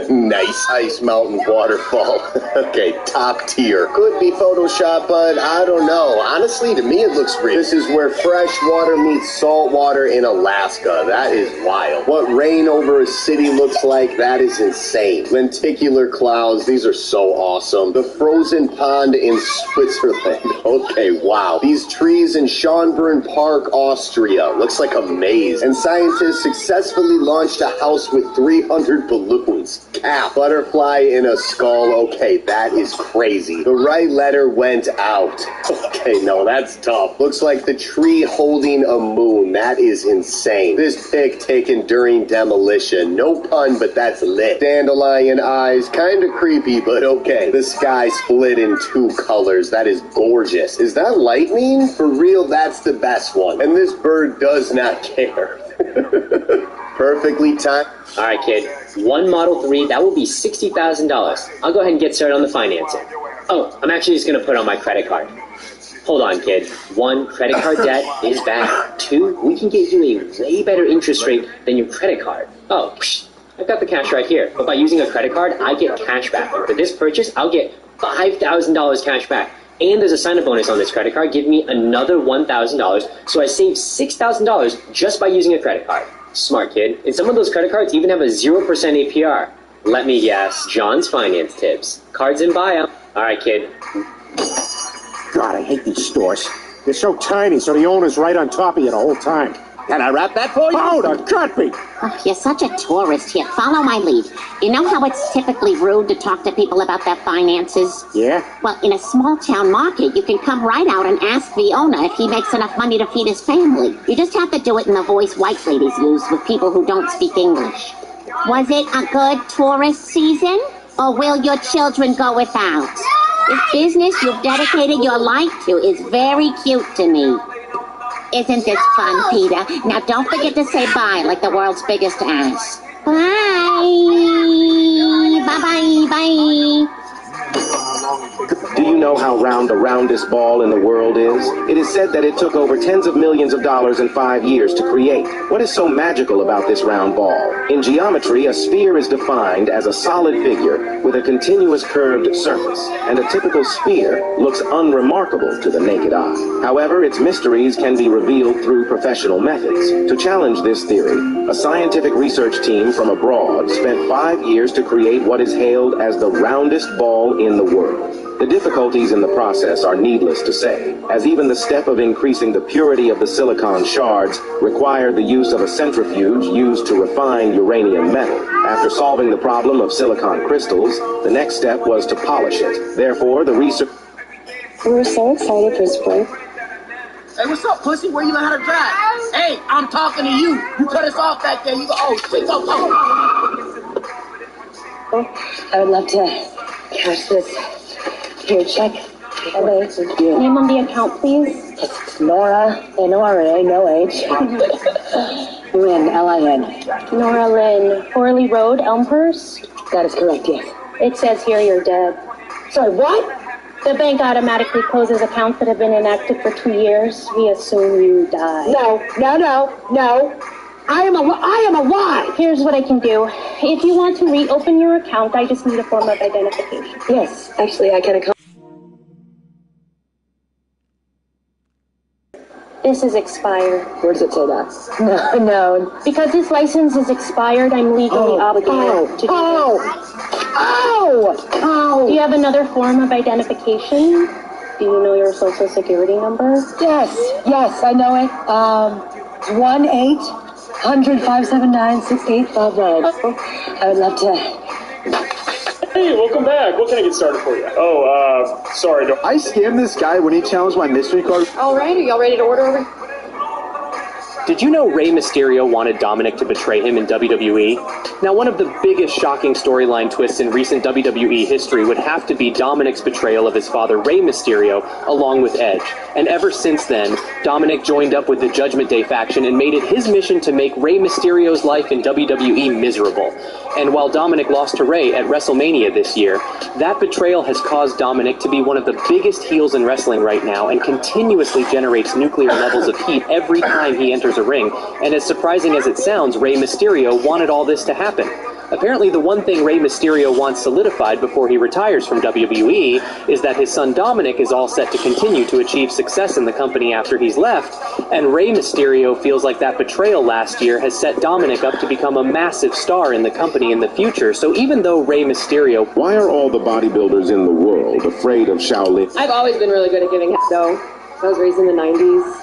Nice ice mountain waterfall. Okay, top tier. Could be Photoshop, but I don't know. Honestly, to me it looks real. This is where fresh water meets salt water in Alaska. That is wild. What rain over a city looks like, that is insane. Lenticular clouds, these are so awesome. The frozen pond in Switzerland. Okay, wow. These trees in Schönbrunn Park, Austria. Looks like a maze. And scientists successfully launched a house with 300 balloons. Cap. Butterfly in a skull. Okay, that is crazy. The right letter went out. Okay, no, that's tough. Looks like the tree holding a moon. That is insane. This pic taken during demolition. No pun, but that's lit. Dandelion eyes. Kinda creepy, but okay. The sky split in 2 colors. That is gorgeous. Is that lightning? For real, that's the best one. And this bird does not care. Perfectly timed. All right, kid. One Model 3, that will be $60,000. I'll go ahead and get started on the financing. Oh, I'm actually just going to put on my credit card. Hold on, kid. 1, credit card debt is bad. 2, we can get you a way better interest rate than your credit card. Oh, I've got the cash right here. But by using a credit card, I get cash back. And for this purchase, I'll get $5,000 cash back. And there's a sign-up bonus on this credit card, giving me another $1,000. So I saved $6,000 just by using a credit card. Smart, kid. And some of those credit cards even have a 0% APR. Let me guess. John's finance tips. Cards in bio. All right, kid. God, I hate these stores. They're so tiny, so the owner's right on top of you the whole time. Can I wrap that for you? Hold on, cut me! Oh, you're such a tourist. Here, follow my lead. You know how it's typically rude to talk to people about their finances? Yeah? Well, in a small town market, you can come right out and ask the owner if he makes enough money to feed his family. You just have to do it in the voice white ladies use with people who don't speak English. Was it a good tourist season? Or will your children go without? This business you've dedicated your life to is very cute to me. Isn't this fun, Peter? Now don't forget to say bye like the world's biggest ass. Bye. Bye-bye. Bye. Do you know how round the roundest ball in the world is? It is said that it took over tens of millions of dollars in 5 years to create. What is so magical about this round ball? In geometry, a sphere is defined as a solid figure with a continuous curved surface, and a typical sphere looks unremarkable to the naked eye. However, its mysteries can be revealed through professional methods. To challenge this theory, a scientific research team from abroad spent 5 years to create what is hailed as the roundest ball in the world. The difficulties in the process are needless to say, as even the step of increasing the purity of the silicon shards required the use of a centrifuge used to refine uranium metal. After solving the problem of silicon crystals, the next step was to polish it. Therefore, the research... We were so excited for spring. Hey, what's up, pussy? Where you learn how to drive? Hey, I'm talking to you. You cut us off back there. You go, oh, shit, go. I would love to cash this. Here, check. Name on the account, please. It's Nora, N-O-R-A, no H. Lynn, L-I-N. Nora Lynn, Orley Road, Elmhurst? That is correct, yes. It says here you're dead. Sorry, what? The bank automatically closes accounts that have been inactive for 2 years. We assume you died. No. I am alive. Here's what I can do. If you want to reopen your account, I just need a form of identification. Yes, actually, I can account. This is expired. Where does it say that? No. Because this license is expired, I'm legally obligated to do Do you have another form of identification? Do you know your social security number? Yes, I know it. 1-800-579-6859. I would love to. Hey, welcome back. What can I get started for you? Sorry. I scammed this guy when he challenged my mystery card. All right, are y'all ready to order over? Did you know Rey Mysterio wanted Dominic to betray him in WWE? Now, one of the biggest shocking storyline twists in recent WWE history would have to be Dominic's betrayal of his father, Rey Mysterio, along with Edge. And ever since then, Dominic joined up with the Judgment Day faction and made it his mission to make Rey Mysterio's life in WWE miserable. And while Dominic lost to Rey at WrestleMania this year, that betrayal has caused Dominic to be one of the biggest heels in wrestling right now and continuously generates nuclear levels of heat every time he enters a ring. And as surprising as it sounds, Rey Mysterio wanted all this to happen. Apparently, the one thing Rey Mysterio wants solidified before he retires from WWE is that his son Dominic is all set to continue to achieve success in the company after he's left, and Rey Mysterio feels like that betrayal last year has set Dominic up to become a massive star in the company in the future. So even though Rey Mysterio... Why are all the bodybuilders in the world afraid of Shaolin? I've always been really good at giving head, though. I was raised in the 90s.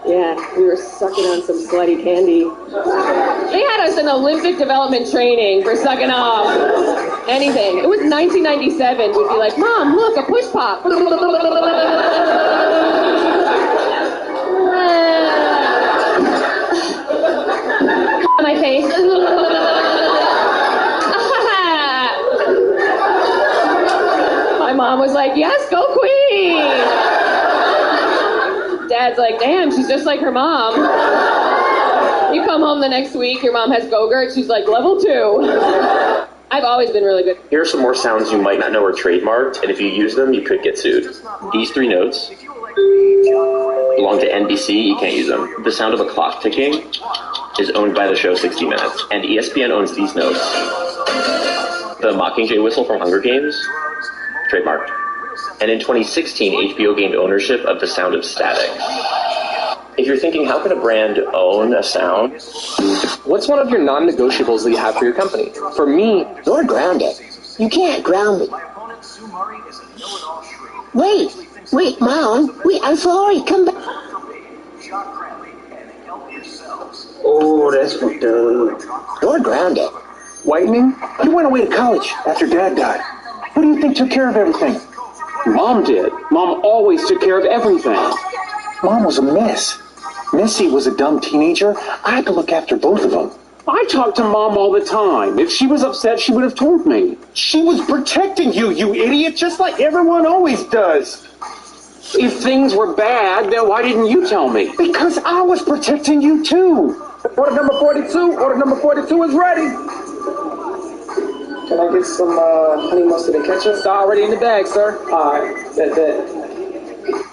Yeah, we were sucking on some slutty candy. They had us in Olympic development training for sucking off anything. It was 1997. We'd be like, Mom, look, a push pop. On my face. My mom was like, yes, go queen. Dad's like, damn, she's just like her mom. You come home the next week, your mom has Go-Gurt, she's like, level 2. I've always been really good. Here are some more sounds you might not know are trademarked, and if you use them, you could get sued. These 3 notes belong to NBC, you can't use them. The sound of a clock ticking is owned by the show 60 Minutes, and ESPN owns these notes. The Mockingjay whistle from Hunger Games, trademarked. And in 2016, HBO gained ownership of the sound of static. If you're thinking, how can a brand own a sound? What's one of your non-negotiables that you have for your company? For me, You're grounded. You can't ground me. Wait, Mom. I'm sorry. Come back. Oh, that's fucked up. You're grounded. Whitening? You went away to college after Dad died. Who do you think took care of everything? Mom did. Mom always took care of everything. Mom was a mess. Missy was a dumb teenager. I had to look after both of them. I talk to Mom all the time. If she was upset, she would have told me. She was protecting you, you idiot, just like everyone always does. If things were bad, then why didn't you tell me? Because I was protecting you too. Order number 42. Order number 42 is ready. Can I get some honey mustard and ketchup? It's already in the bag, sir. All right, that.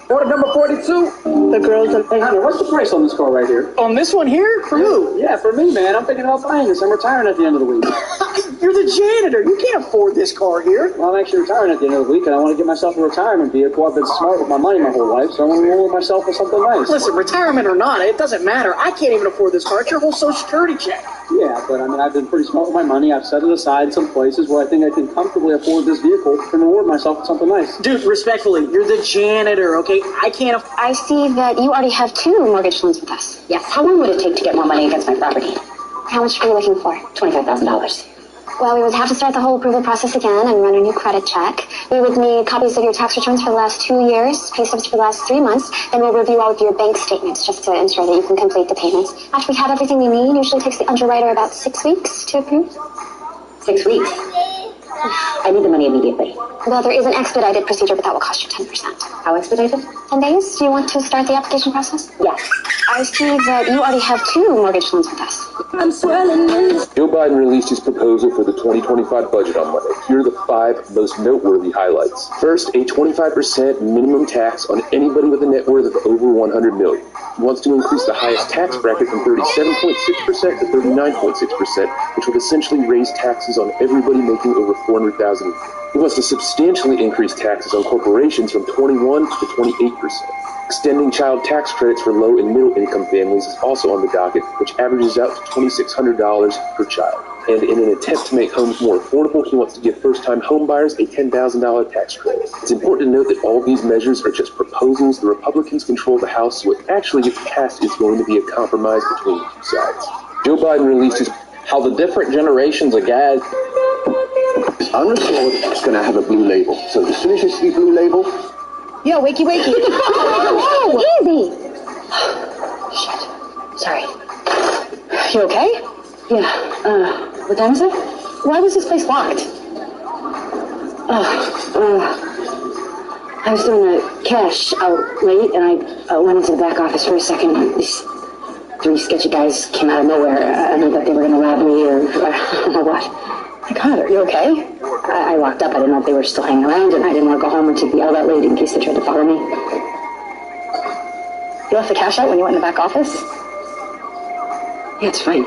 Order number 42. The girls are... Hey, honey, what's the price on this car right here? On this one here? For who? Yeah, for me, man. I'm thinking about buying this. I'm retiring at the end of the week. You're the janitor. You can't afford this car here. Well, I'm actually retiring at the end of the week, and I want to get myself a retirement vehicle. I've been smart with my money my whole life, so I want to reward myself with something nice. Listen, retirement or not, it doesn't matter. I can't even afford this car. It's your whole Social Security check. Yeah, but I mean, I've been pretty smart with my money. I've set it aside some places where I think I can comfortably afford this vehicle and reward myself with something nice. Dude, respectfully, you're the janitor, okay? I can't afford... I see that you already have 2 mortgage loans with us. Yes. How long would it take to get more money against my property? How much are you looking for? $25,000. Well, we would have to start the whole approval process again and run a new credit check. We would need copies of your tax returns for the last 2 years, pay stubs for the last 3 months, then we'll review all of your bank statements just to ensure that you can complete the payments. After we have everything we need, usually takes the underwriter about 6 weeks to approve. 6 weeks? I need the money immediately. Well, there is an expedited procedure, but that will cost you 10%. How expedited? 10 days. Do you want to start the application process? Yes. I see that you already have 2 mortgage loans with us. I'm swelling. Joe Biden released his proposal for the 2025 budget on Monday. Here are the 5 most noteworthy highlights. First, a 25% minimum tax on anybody with a net worth of over $100 million. He wants to increase the highest tax bracket from 37.6% to 39.6%, which would essentially raise taxes on everybody making over $400,000 a year. He wants to substantially increase taxes on corporations from 21 to 28%. Extending child tax credits for low and middle income families is also on the docket, which averages out to $2,600 per child. And in an attempt to make homes more affordable, he wants to give first-time home buyers a $10,000 tax credit. It's important to note that all these measures are just proposals. The Republicans control the House, so what actually gets passed is going to be a compromise between the two sides. Joe Biden released his... How the different generations of guys... Undersword is going to have a blue label. So as soon as you see blue label... Yo, wakey, wakey. Oh, easy. Shit. Sorry. You okay? Yeah. What time is it? Why was this place locked? I was doing the cash out late, and I went into the back office for a second. These 3 sketchy guys came out of nowhere. I knew that they were going to rob me, or I don't know what. My God, are you okay? I locked up. I didn't know if they were still hanging around, and I didn't want to go home and take the L that late in case they tried to follow me. You left the cash out when you went in the back office? Yeah, it's fine.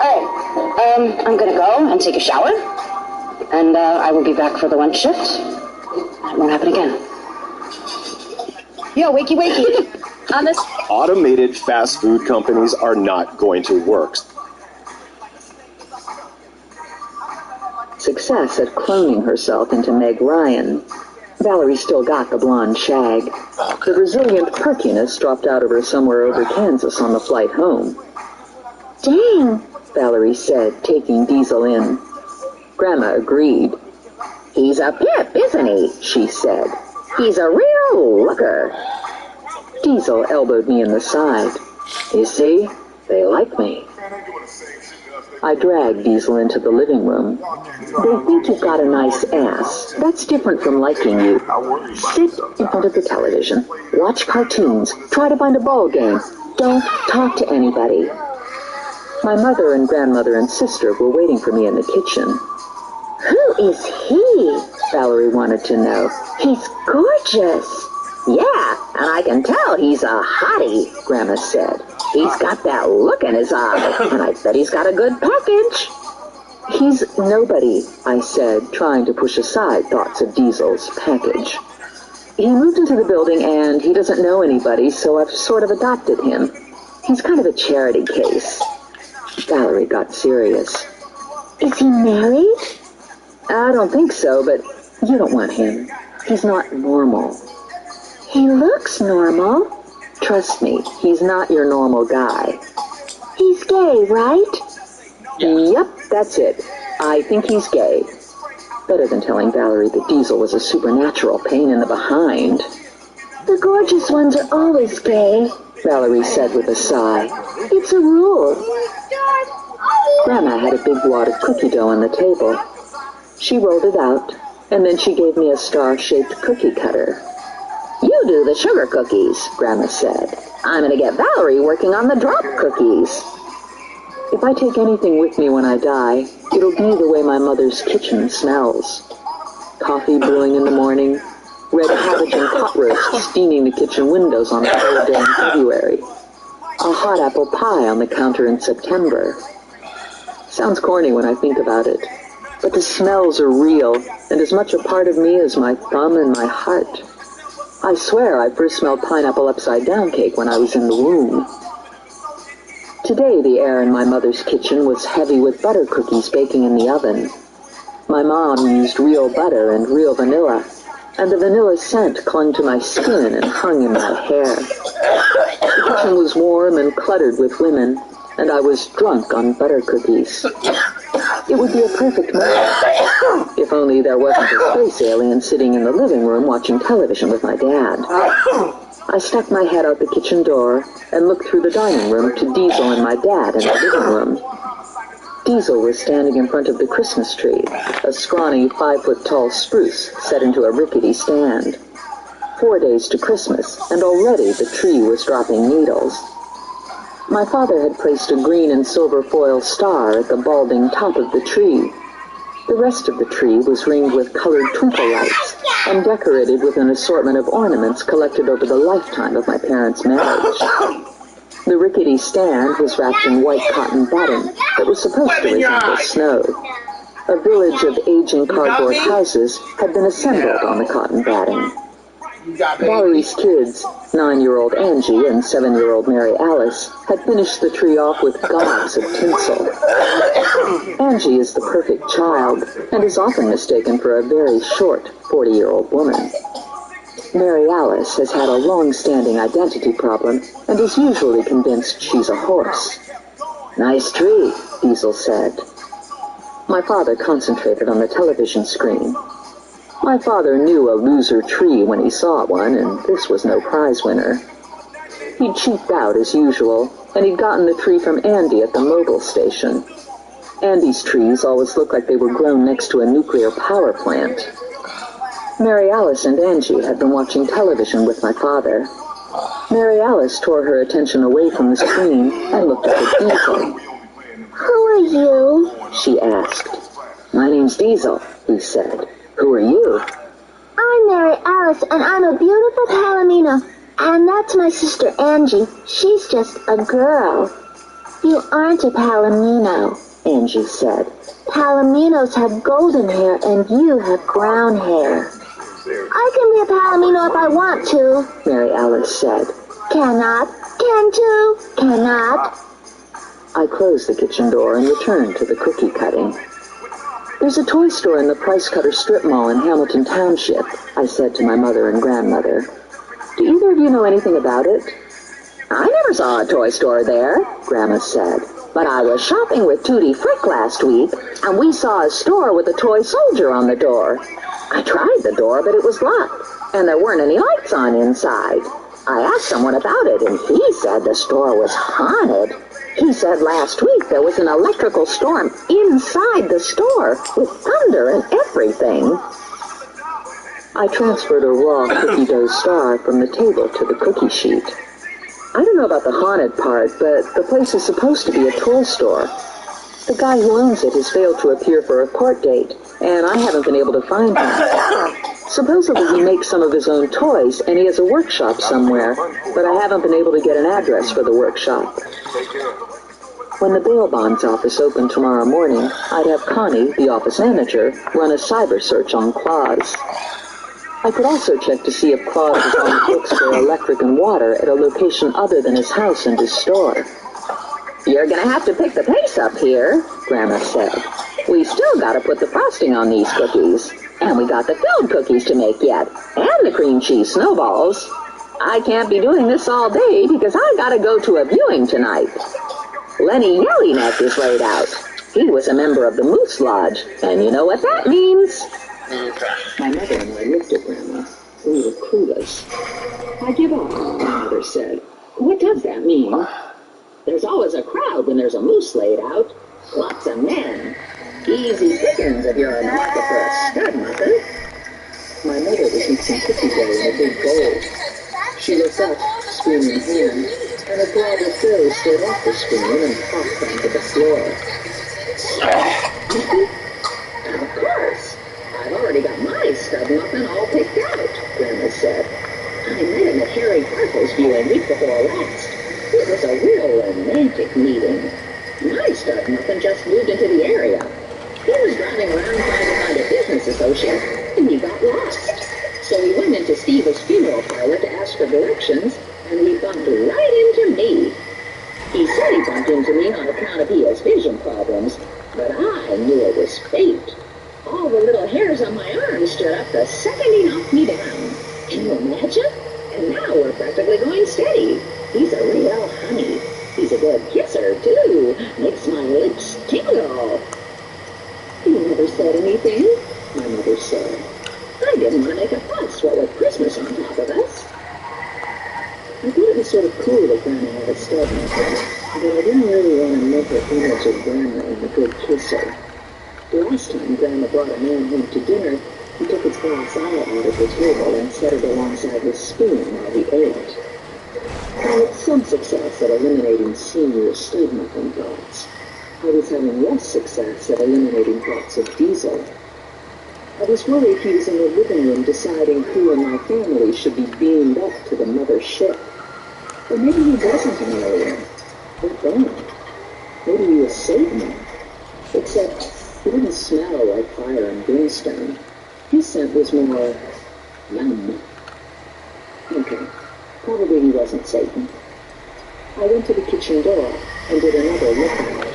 Alright, I'm gonna go and take a shower, and I will be back for the lunch shift. It won't happen again. Yo, wakey, wakey. On this... Automated fast food companies are not going to work. Success at cloning herself into Meg Ryan. Valerie still got the blonde shag. The resilient perkiness dropped out of her somewhere over Kansas on the flight home. Dang, Valerie said, taking Diesel in. Grandma agreed. He's a pip, isn't he? She said. He's a real looker. Diesel elbowed me in the side. You see, they like me. I dragged Diesel into the living room. They think you've got a nice ass. That's different from liking you. Sit in front of the television. Watch cartoons. Try to find a ball game. Don't talk to anybody. My mother and grandmother and sister were waiting for me in the kitchen. Who is he? Valerie wanted to know. He's gorgeous. Yeah, and I can tell he's a hottie, Grandma said. He's got that look in his eye, and I bet he's got a good package. He's nobody, I said, trying to push aside thoughts of Diesel's package. He moved into the building, and he doesn't know anybody, so I've sort of adopted him. He's kind of a charity case. Valerie got serious. Is he married? I don't think so, but you don't want him. He's not normal. He looks normal. Trust me, he's not your normal guy. He's gay, right? Yep, that's it. I think he's gay. Better than telling Valerie that Diesel was a supernatural pain in the behind. The gorgeous ones are always gay, Valerie said with a sigh. It's a rule. Grandma had a big wad of cookie dough on the table. She rolled it out, and then she gave me a star-shaped cookie cutter. You do the sugar cookies, Grandma said. I'm going to get Valerie working on the drop cookies. If I take anything with me when I die, it'll be the way my mother's kitchen smells. Coffee brewing in the morning, red cabbage and pot roast steaming the kitchen windows on a cold day in February, a hot apple pie on the counter in September. Sounds corny when I think about it, but the smells are real and as much a part of me as my thumb and my heart. I swear I first smelled pineapple upside-down cake when I was in the womb. Today the air in my mother's kitchen was heavy with butter cookies baking in the oven. My mom used real butter and real vanilla, and the vanilla scent clung to my skin and hung in my hair. The kitchen was warm and cluttered with women, and I was drunk on butter cookies. It would be a perfect moment, if only there wasn't a space alien sitting in the living room watching television with my dad. I stuck my head out the kitchen door and looked through the dining room to Diesel and my dad in the living room. Diesel was standing in front of the Christmas tree, a scrawny 5-foot-tall spruce set into a rickety stand. 4 days to Christmas, and already the tree was dropping needles. My father had placed a green and silver foil star at the balding top of the tree. The rest of the tree was ringed with colored twinkle lights and decorated with an assortment of ornaments collected over the lifetime of my parents' marriage. The rickety stand was wrapped in white cotton batting that was supposed to resemble snow. A village of aging cardboard houses had been assembled on the cotton batting. Valerie's kids, 9-year-old Angie and 7-year-old Mary Alice, had finished the tree off with gobs of tinsel. Angie is the perfect child and is often mistaken for a very short 40-year-old woman. Mary Alice has had a long-standing identity problem and is usually convinced she's a horse. "Nice tree," Diesel said. My father concentrated on the television screen. My father knew a loser tree when he saw one, and this was no prize winner. He'd cheaped out as usual, and he'd gotten the tree from Andy at the mobile station. Andy's trees always looked like they were grown next to a nuclear power plant. Mary Alice and Angie had been watching television with my father. Mary Alice tore her attention away from the screen and looked up at Diesel. "Who are you?" she asked. "My name's Diesel," he said. "Who are you?" I'm Mary Alice, and I'm a beautiful Palomino. And that's my sister Angie. She's just a girl. You aren't a Palomino, Angie said. Palominos have golden hair, and you have brown hair. I can be a Palomino if I want to, Mary Alice said. Cannot, can to, cannot. I closed the kitchen door and returned to the cookie cutting. "There's a toy store in the Price Cutter Strip Mall in Hamilton Township," I said to my mother and grandmother. "Do either of you know anything about it?" "I never saw a toy store there," Grandma said. "But I was shopping with Tootie Frick last week, and we saw a store with a toy soldier on the door. I tried the door, but it was locked, and there weren't any lights on inside. I asked someone about it, and he said the store was haunted. He said last week there was an electrical storm inside the store with thunder and everything." I transferred a raw cookie dough star from the table to the cookie sheet. "I don't know about the haunted part, but the place is supposed to be a toy store. The guy who owns it has failed to appear for a court date, and I haven't been able to find him. Supposedly he makes some of his own toys, and he has a workshop somewhere, but I haven't been able to get an address for the workshop. When the bail bonds office opened tomorrow morning, I'd have Connie, the office manager, run a cyber search on Claus. I could also check to see if Claus was on the books for electric and water at a location other than his house and his store. "You're gonna have to pick the pace up here," Grandma said. "We still gotta put the frosting on these cookies. And we got the filled cookies to make yet, and the cream cheese snowballs. I can't be doing this all day because I gotta go to a viewing tonight. Lenny Yellyneck is laid out. He was a member of the Moose Lodge, and you know what that means." My mother and I looked at Grandma. We were clueless. "I give up," my mother said. "What does that mean?" "There's always a crowd when there's a moose laid out. Lots of men. Easy pickings if you're a market for a stud, Mother." My mother was mixing cookie dough in a big bowl. She looked up, spoon in hand, and a Squabble Fairy slid off the screen and popped onto the floor. Of course. I've already got my stud muffin all picked out, Grandma said. I met him at Harry Harper's viewing week before last. It was a real romantic meeting. My stud muffin just moved into the area. He was driving around trying to find a business associate, and he got lost. So he went into Steve's funeral parlor to ask for directions, and he bumped right into me. He said he bumped into me on account of he has vision problems, but I knew it was fate. All the little hairs on my arm stood up the second he knocked me down. Can you imagine? And now we're practically going steady. He's a real honey. He's a good kisser, too. Makes my lips tingle. You never said anything, my mother said. I didn't want to make a fuss, what with Christmas on top of us. I thought it was sort of cool that Grandma had a stud muffin, but I didn't really want to make her image of Grandma as a good kisser. The last time Grandma brought a man home to dinner, he took his glass eye out of the table and set it alongside his spoon while he ate. I had some success at eliminating senior stud muffin thoughts. I was having less success at eliminating thoughts of Diesel. I was worried he was in the living room deciding who in my family should be beamed up to the mother ship. Or maybe he wasn't an alien. Or both. Maybe he was Satan. Except he didn't smell like fire and brimstone. His scent was more yum. Okay, probably he wasn't Satan. I went to the kitchen door and did another look out.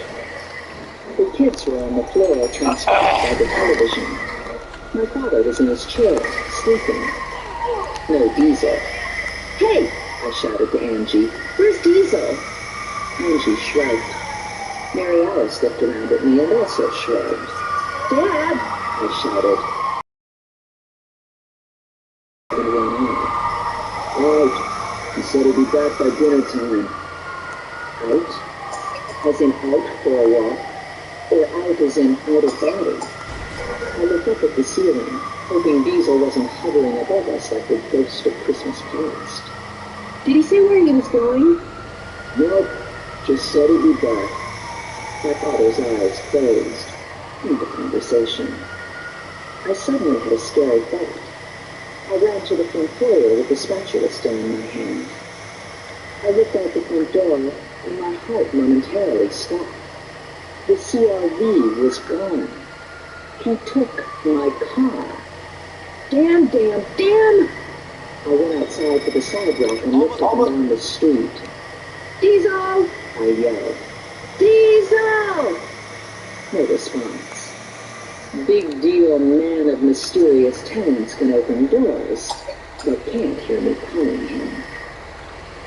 The kids were on the floor transfixed by the television. My father was in his chair, sleeping. No Diesel. Hey! I shouted to Angie. Where's Diesel? Angie shrugged. Mary Alice looked around at me and also shrugged. Dad! I shouted. And ran out. Out. He said he'd be back by dinner time. Out? As in out for a walk? Or out as in out of body? I looked up at the ceiling, hoping Diesel wasn't hovering above us like the ghost of Christmas past. Did he say where he was going? Nope. Just said he'd be back. My father's eyes closed. End of conversation. I suddenly had a scary thought. I ran to the front foyer with the spatula still in my hand. I looked out the front door, and my heart momentarily stopped. The CRV was gone. He took my car. Damn, damn, damn! I went outside to the sidewalk and looked up and down the street. Diesel! I yelled. Diesel! No response. Big deal man of mysterious talents can open doors, but can't hear me calling him.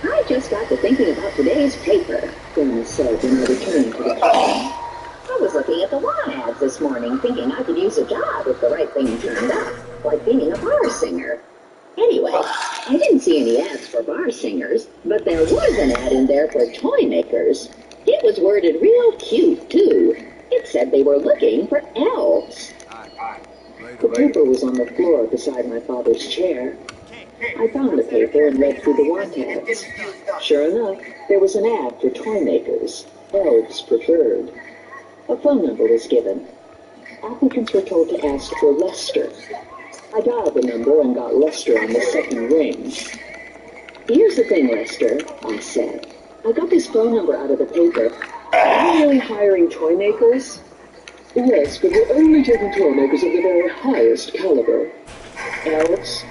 I just got to thinking about today's paper, Grandma said when I returned to the kitchen. I was looking at the lawn ads this morning, thinking I could use a job if the right thing turned up, like being a bar singer. Anyway, I didn't see any ads for bar singers, but there was an ad in there for toy makers. It was worded real cute, too. It said they were looking for elves. The paper was on the floor beside my father's chair. I found the paper and read through the want ads. Sure enough, there was an ad for toy makers, elves preferred. A phone number was given. Applicants were told to ask for Lester. I dialed the number and got Lester on the second ring. Here's the thing, Lester, I said. I got this phone number out of the paper. Are you really hiring toy makers? Yes, but we're only taking toy makers of the very highest caliber. Elves?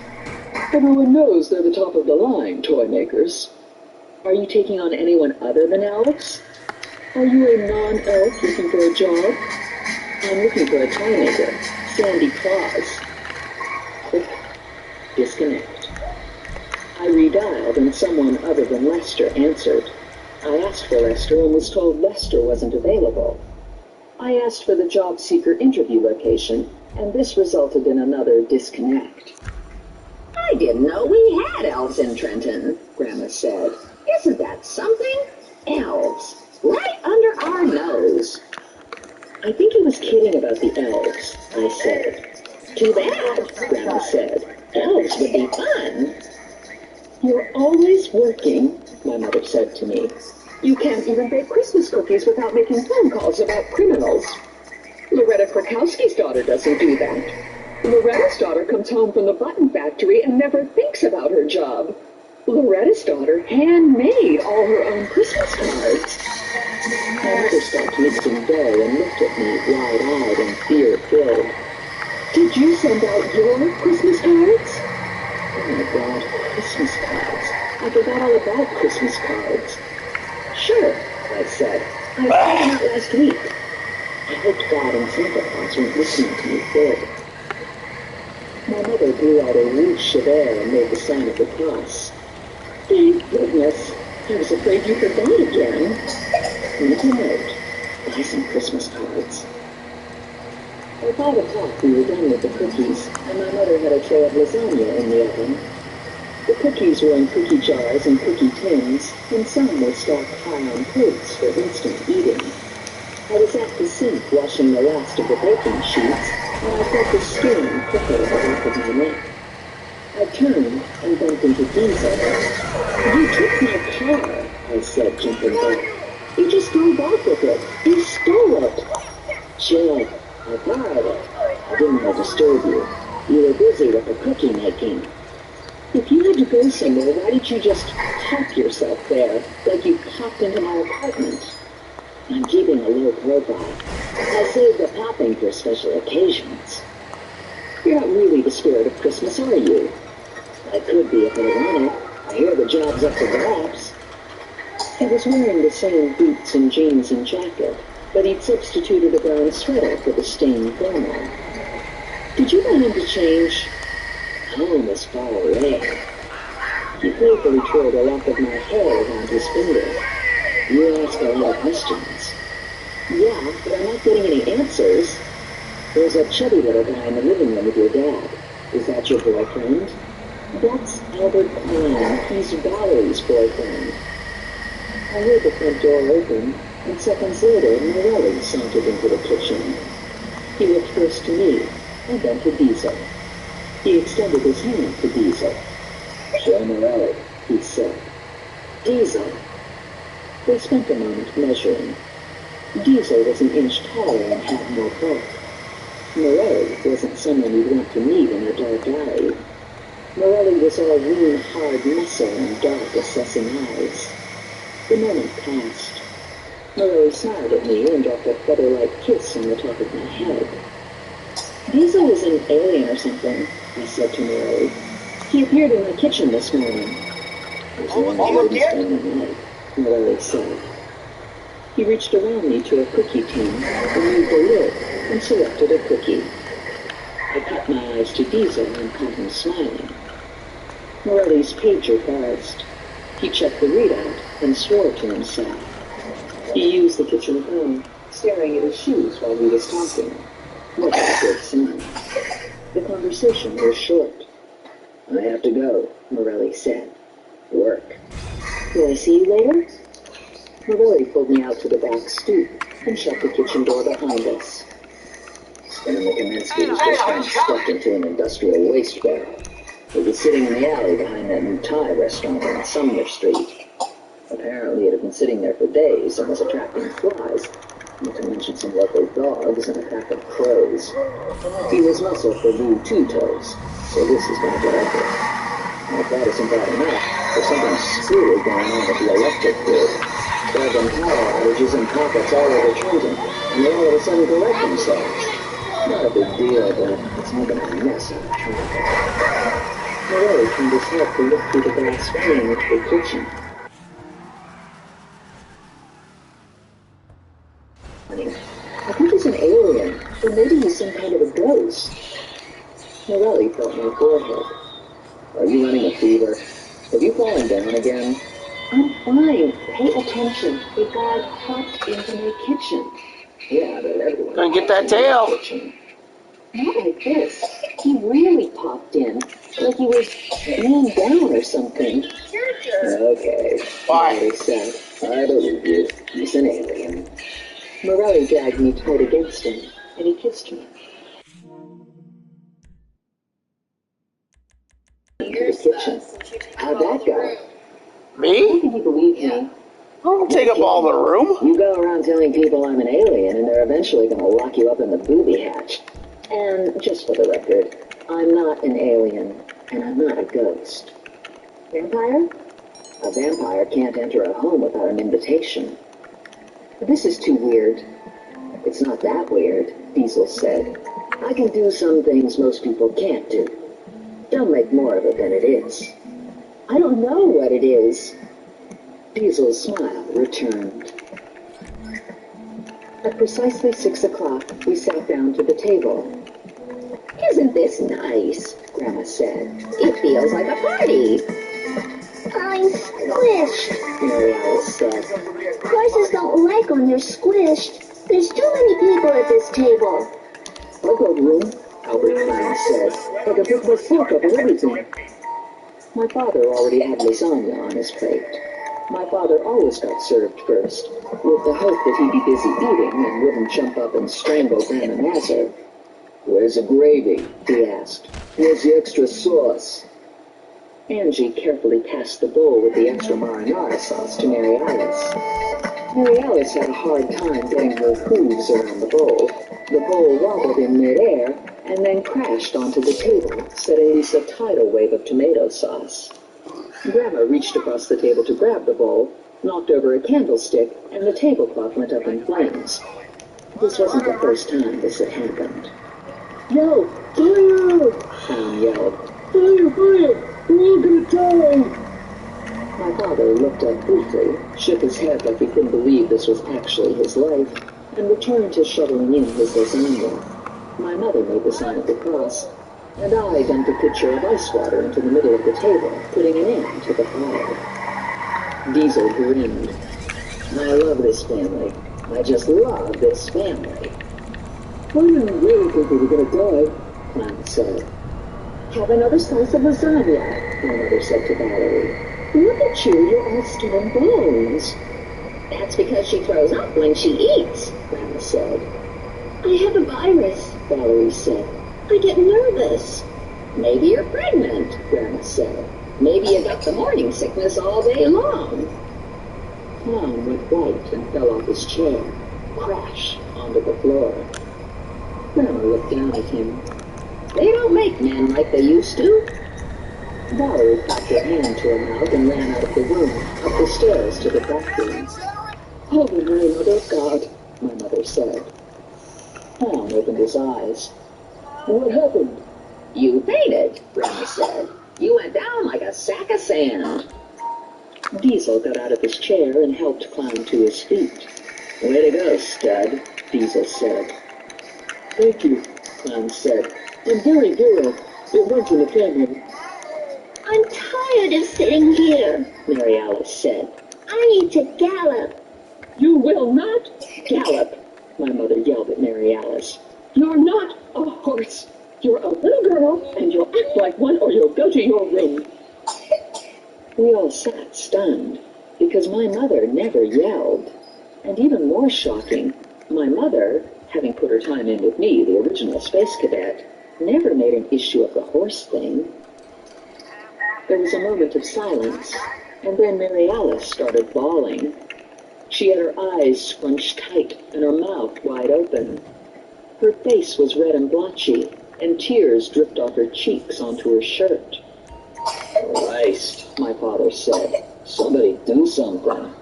Everyone knows they're the top of the line, toy makers. Are you taking on anyone other than elves? Are you a non-elf looking for a job? I'm looking for a toy maker, Sandy Claus. Click. Disconnect. I redialed and someone other than Lester answered. I asked for Lester and was told Lester wasn't available. I asked for the job seeker interview location, and this resulted in another disconnect. I didn't know we had elves in Trenton, Grandma said. Isn't that something? Elves. Right under our nose. I think he was kidding about the elves, I said. Too bad, Grandma said. Elves would be fun. You're always working, my mother said to me. You can't even bake Christmas cookies without making phone calls about criminals. Loretta Krakowski's daughter doesn't do that. Loretta's daughter comes home from the button factory and never thinks about her job. Loretta's daughter handmade all her own Christmas cards. My mother stopped mixing dough and looked at me wide-eyed and fear-filled. Did you send out your Christmas cards? Oh my God, Christmas cards. I forgot all about Christmas cards. Sure, I said. I sent them out last week. I hoped God and Santa Claus weren't listening to me good. My mother blew out a whoosh of air and made the sign of the cross. Thank goodness. I was afraid you forgot again. Make a note. Buy some Christmas cards. By 5 o'clock, we were done with the cookies, and my mother had a tray of lasagna in the oven. The cookies were in cookie jars and cookie tins, and some were stacked high on plates for instant eating. I was at the sink washing the last of the baking sheets, and I felt the skin prickle at the back of my neck. I turned and bumped into Diesel. You took my car, I said, jumping back. You just drove off with it. You stole it. Jill, I borrowed it. I didn't want to disturb you. You were busy with the cookie making. If you had to go somewhere, why did you just pop yourself there, like you popped into my apartment? I'm keeping a low profile. I save the popping for special occasions. You're not really the spirit of Christmas, are you? I could be if I wanted. I hear the job's up to grabs. He was wearing the same boots and jeans and jacket, but he'd substituted a brown sweater for the stained thermal. Did you want him to change? Home is far away. He playfully twirled a lock of my hair around his finger. You ask a lot of questions. Yeah, but I'm not getting any answers. There's a chubby little guy in the living room with your dad. Is that your boyfriend? That's Albert Klein. He's Valerie's boyfriend. I heard the front door open, and seconds later, Morelli sauntered into the kitchen. He looked first to me, and then to Diesel. He extended his hand to Diesel. Joe Morelli, he said. Diesel. They spent a moment measuring. Diesel was an inch taller and had more bulk. Morelli wasn't someone you'd want to meet in a dark alley. Morelli was all lean, hard muscle and dark, assessing eyes. The moment passed. Morelli smiled at me and dropped a feather-like kiss on the top of my head. Diesel was an alien or something, I said to Morelli. He appeared in my kitchen this morning. As long as you didn't spend the night, Morelli said. He reached around me to a cookie tin, removed the lid, and selected a cookie. I kept my eyes to Diesel and caught him smiling. Morelli's pager buzzed. He checked the readout and swore to himself. He used the kitchen phone, staring at his shoes while he was talking. What a good sign. The conversation was short. I have to go, Morelli said. Work. Will I see you later? Morelli pulled me out to the back stoop and shut the kitchen door behind us. Stanley Kaminsky has just been stuck into an industrial waste barrel. It was sitting in the alley behind that new Thai restaurant on Sumner Street. Apparently it had been sitting there for days and was attracting flies, not to mention some local dogs and a pack of crows. He was muscle for Blue Two Toes, so this is going to get ugly. And if that isn't bad enough, there's something screwy going on with the electric grid. There have been power outages and pockets all over Trenton, and they all of a sudden correct themselves. Not a big deal, but it's making a mess of the traffic. Morelli turned his head to look through the glass pane into the kitchen. I think he's an alien, or maybe he's some kind of a ghost. Morelli felt my forehead. Are you running a fever? Have you fallen down again? I'm fine. Pay attention. The guy popped into my kitchen. Yeah, but everyone Gonna get that tail. Not like this. He really popped in. Like he was laying down or something. Okay. Morelli said. I believe you. He's an alien. Morelli dragged me tight against him, and he kissed me. Into the kitchen. How'd that go? Me? How can you believe me? I don't take up all the room. You go around telling people I'm an alien, and they're eventually going to lock you up in the booby hatch. And just for the record, I'm not an alien, and I'm not a ghost. Vampire? A vampire can't enter a home without an invitation. This is too weird. It's not that weird, Diesel said. I can do some things most people can't do. Don't make more of it than it is. I don't know what it is. Diesel's smile returned. At precisely 6 o'clock, we sat down to the table. Isn't this nice? Grandma said. It feels like a party. I'm squished. Mary Alice said. Horses don't like when they're squished. There's too many people at this table. I've got room, Albert Klein said. I can pick my fork up and everything. My father already had lasagna on his plate. My father always got served first, with the hope that he'd be busy eating and wouldn't jump up and strangle Grandma Nazar. Where's the gravy? He asked. Where's the extra sauce? Angie carefully passed the bowl with the extra marinara sauce to Mary Alice. Mary Alice had a hard time getting her hooves around the bowl. The bowl wobbled in midair and then crashed onto the table, setting loose a tidal wave of tomato sauce. Grandma reached across the table to grab the bowl, knocked over a candlestick, and the tablecloth went up in flames. This wasn't the first time this had happened. Yo, fire! Tom yelled. Fire, fire! We're all gonna die! My father looked up briefly, shook his head like he couldn't believe this was actually his life, and returned to shoveling in his lasagna. My mother made the sign of the cross, and I dumped a pitcher of ice water into the middle of the table, putting an end to the fire. Diesel grinned. I love this family. I just love this family. I didn't really think we were going to die, Clown said. Have another slice of lasagna, my mother said to Valerie. Look at you, you're all stone bones. That's because she throws up when she eats, Grandma said. I have a virus, Valerie said. I get nervous. Maybe you're pregnant, Grandma said. Maybe you got the morning sickness all day long. Clown went white and fell off his chair, crash onto the floor. Grandma looked down at him. They don't make men like they used to. Valerie clapped her hand to her mouth and ran out of the room, up the stairs to the bathroom. Oh, my mother God, my mother said. Clown opened his eyes. What happened? You fainted, Grandma said. You went down like a sack of sand. Diesel got out of his chair and helped Clown to his feet. Way to go, stud, Diesel said. Thank you, Clown said. I'm very good. It runs in the family. I'm tired of sitting here, Mary Alice said. I need to gallop. You will not gallop, my mother yelled at Mary Alice. You're not a horse. You're a little girl, and you'll act like one or you'll go to your room. We all sat stunned, because my mother never yelled. And even more shocking, my mother, having put her time in with me, the original space cadet, never made an issue of the horse thing. There was a moment of silence, and then Mary Alice started bawling. She had her eyes scrunched tight and her mouth wide open. Her face was red and blotchy, and tears dripped off her cheeks onto her shirt. Christ, my father said. Somebody do something.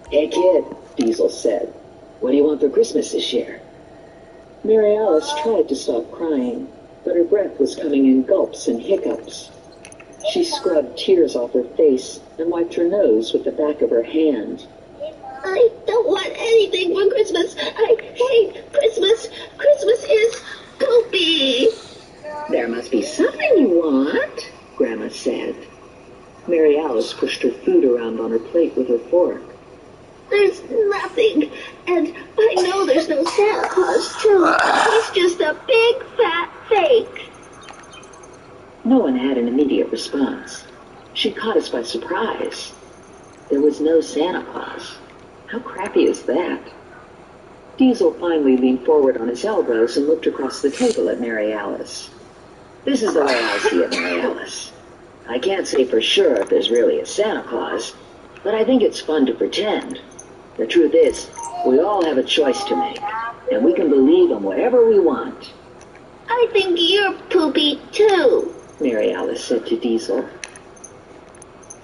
Hey, kid, Diesel said. What do you want for Christmas this year? Mary Alice tried to stop crying, but her breath was coming in gulps and hiccups. She scrubbed tears off her face and wiped her nose with the back of her hand. I don't want anything for Christmas. I hate Christmas. Christmas is poopy. There must be something you want, Grandma said. Mary Alice pushed her food around on her plate with her fork. There's nothing. And I know there's no Santa Claus, too. He's just a big, fat fake. No one had an immediate response. She caught us by surprise. There was no Santa Claus. How crappy is that? Diesel finally leaned forward on his elbows and looked across the table at Mary Alice. This is the way I see it, Mary Alice. I can't say for sure if there's really a Santa Claus, but I think it's fun to pretend. The truth is, we all have a choice to make, and we can believe in whatever we want. I think you're poopy too, Mary Alice said to Diesel.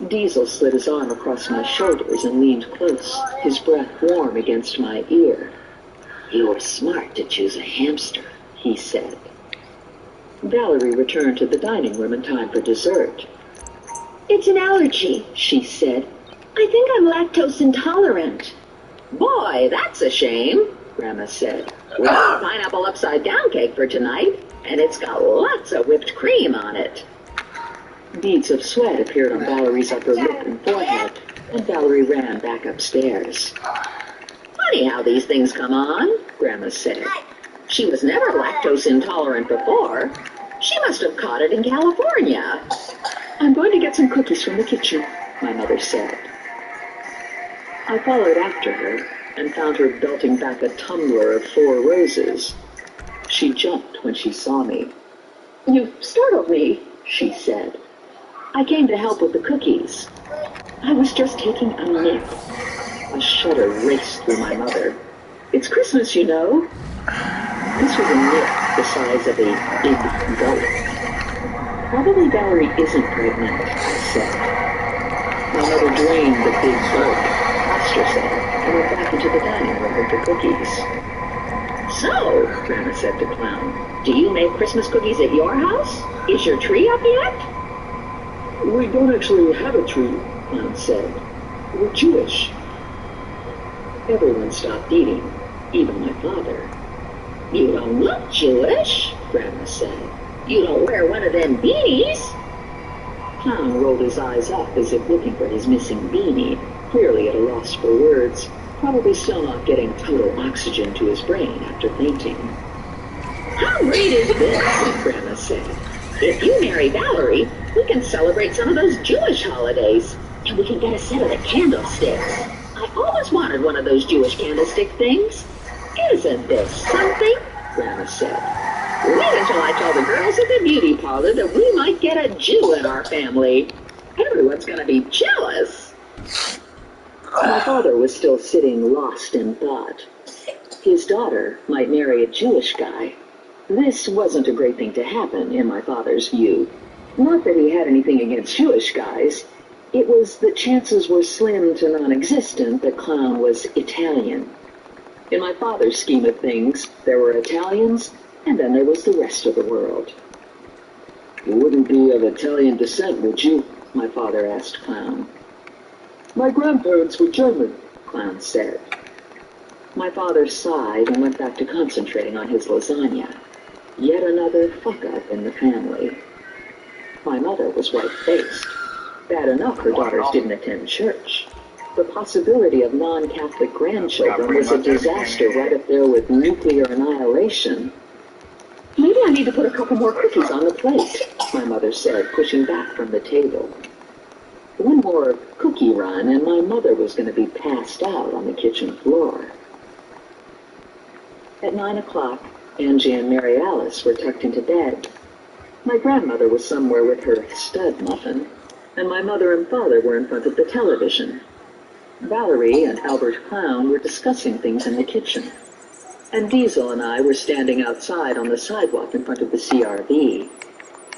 Diesel slid his arm across my shoulders and leaned close, his breath warm against my ear. You were smart to choose a hamster, he said. Valerie returned to the dining room in time for dessert. It's an allergy, she said. I think I'm lactose intolerant. Boy, that's a shame, Grandma said. We got a pineapple upside down cake for tonight, and it's got lots of whipped cream on it. Beads of sweat appeared on Valerie's upper lip and forehead, and Valerie ran back upstairs. Funny how these things come on, Grandma said. She was never lactose intolerant before. She must have caught it in California. I'm going to get some cookies from the kitchen, my mother said. I followed after her and found her belting back a tumbler of 4 roses. She jumped when she saw me. You startled me, she said. I came to help with the cookies. I was just taking a nip. A shudder raced through my mother. It's Christmas, you know. This was a nip the size of a big goat. Probably Valerie isn't pregnant, I said. My mother drained the big gulp, crossed herself, and went back into the dining room with the cookies. So, Grandma said to Clown, do you make Christmas cookies at your house? Is your tree up yet? We don't actually have a tree, Clown said. We're Jewish. Everyone stopped eating, even my father. You don't look Jewish, Grandma said. You don't wear one of them beanies. Clown rolled his eyes up as if looking for his missing beanie, clearly at a loss for words, probably still not getting total oxygen to his brain after fainting. How great is this, Grandma said. If you marry Valerie, we can celebrate some of those Jewish holidays, and we can get a set of the candlesticks. I always wanted one of those Jewish candlestick things. Isn't this something? Grandma said. Wait until I tell the girls at the beauty parlor that we might get a Jew in our family. Everyone's going to be jealous. My father was still sitting lost in thought. His daughter might marry a Jewish guy. This wasn't a great thing to happen, in my father's view. Not that he had anything against Jewish guys. It was that chances were slim to non-existent that Clown was Italian. In my father's scheme of things, there were Italians, and then there was the rest of the world. You wouldn't be of Italian descent, would you? My father asked Clown. My grandparents were German, Clown said. My father sighed and went back to concentrating on his lasagna. Yet another fuck-up in the family. My mother was white-faced. Bad enough her daughters didn't attend church. The possibility of non-Catholic grandchildren was a disaster right up there with nuclear annihilation. Maybe I need to put a couple more cookies on the plate, my mother said, pushing back from the table. One more cookie run, and my mother was going to be passed out on the kitchen floor. At 9 o'clock, Angie and Mary Alice were tucked into bed. My grandmother was somewhere with her stud muffin, and my mother and father were in front of the television. Valerie and Albert Clown were discussing things in the kitchen, and Diesel and I were standing outside on the sidewalk in front of the CRV.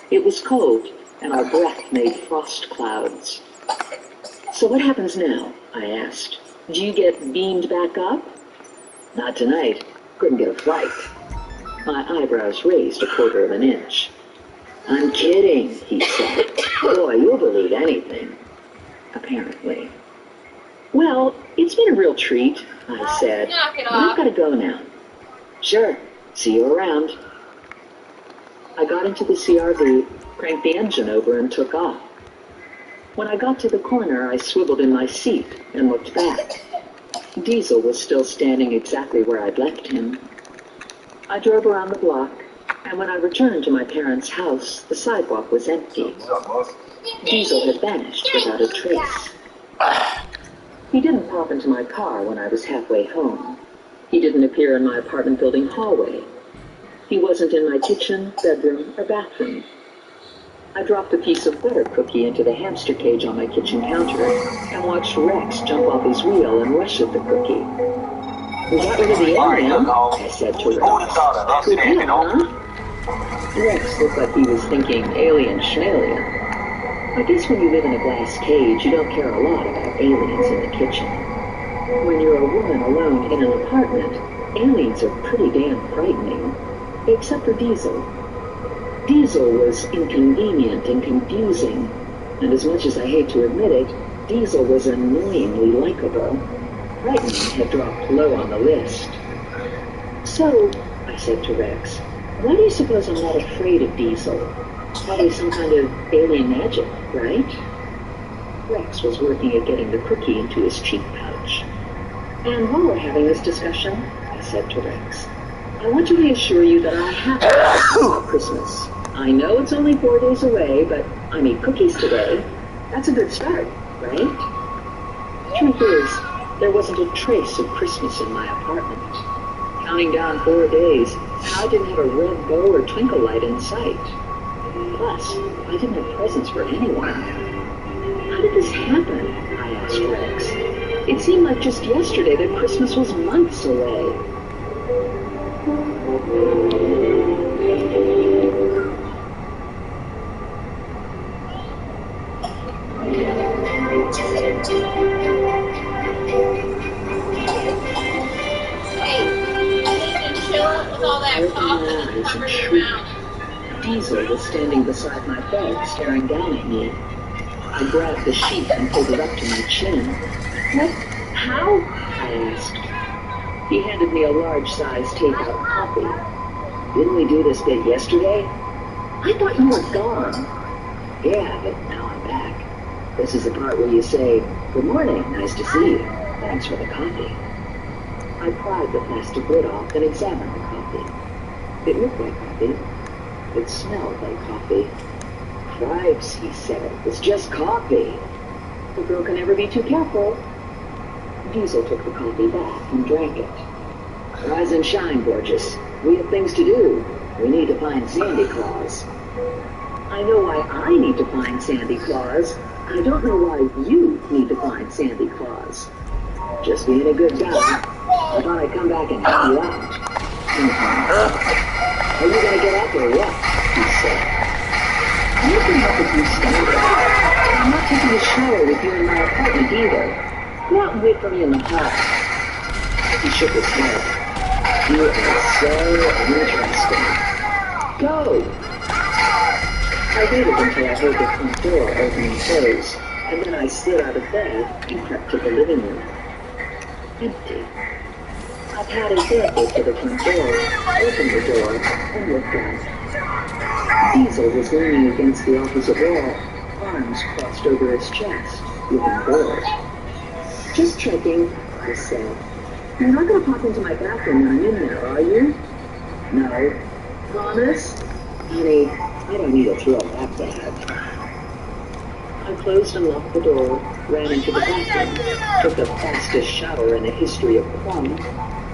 It was cold, and our breath made frost clouds. So what happens now? I asked. Do you get beamed back up? Not tonight. Couldn't get a flight. My eyebrows raised a quarter of an inch. I'm kidding, he said. Boy, you'll believe anything. Apparently. Well, it's been a real treat, I said. Knock it But I've off. got to go now. Sure. See you around. I got into the CRV, cranked the engine over, and took off. When I got to the corner, I swiveled in my seat and looked back. Diesel was still standing exactly where I'd left him. I drove around the block, and when I returned to my parents' house, the sidewalk was empty. Diesel had vanished without a trace. He didn't pop into my car when I was halfway home. He didn't appear in my apartment building hallway. He wasn't in my kitchen, bedroom, or bathroom. I dropped a piece of butter cookie into the hamster cage on my kitchen counter and watched Rex jump off his wheel and rush at the cookie. We got rid of the alien, I said to Rex. We did, huh? Rex looked like he was thinking alien schmalien. I guess when you live in a glass cage, you don't care a lot about aliens in the kitchen. When you're a woman alone in an apartment, aliens are pretty damn frightening. Except for Diesel. Diesel was inconvenient and confusing, and as much as I hate to admit it, Diesel was annoyingly likable. Frightening had dropped low on the list. So, I said to Rex, why do you suppose I'm not afraid of Diesel? Probably some kind of alien magic, right? Rex was working at getting the cookie into his cheek pouch. And while we're having this discussion, I said to Rex, I want to reassure you that I have about Christmas. I know it's only 4 days away, but I made cookies today. That's a good start, right? Truth is, there wasn't a trace of Christmas in my apartment. Counting down 4 days, and I didn't have a red bow or twinkle light in sight. Plus, I didn't have presents for anyone. How did this happen? I asked Rex. It seemed like just yesterday that Christmas was months away. Diesel was standing beside my bed, staring down at me. I grabbed the sheet and pulled it up to my chin. What? How? I asked. He handed me a large-sized takeout coffee. Didn't we do this bit yesterday? I thought you were gone. Yeah, but now I'm back. This is the part where you say, good morning, nice to see you. Thanks for the coffee. I pried the plastic lid off and examined the coffee. It looked like coffee. It smelled like coffee. Cripes, he said, it's just coffee. The girl can never be too careful. Diesel took the coffee back and drank it. Rise and shine, gorgeous. We have things to do. We need to find Sandy Claus. I know why I need to find Sandy Claus. I don't know why you need to find Sandy Claus. Just being a good guy. I thought I'd come back and help you out. Are you gonna get up or what? He said. You can help if you stand up. I'm not taking a shower with you in my apartment either. Go out and wait for me in the hall. He shook his head. You are so uninteresting. Go! I waited until I heard the front door open and close, and then I slid out of bed and crept to the living room. Empty. I padded barefoot to the front door, opened the door, and looked out. Diesel was leaning against the opposite wall, arms crossed over his chest, looking bored. Just checking, I said. You're not going to pop into my bathroom when I'm in there, are you? No. Promise? Honey, I don't need a thrill that bad. I closed and locked the door, ran into the bathroom, took the fastest shower in the history of plum,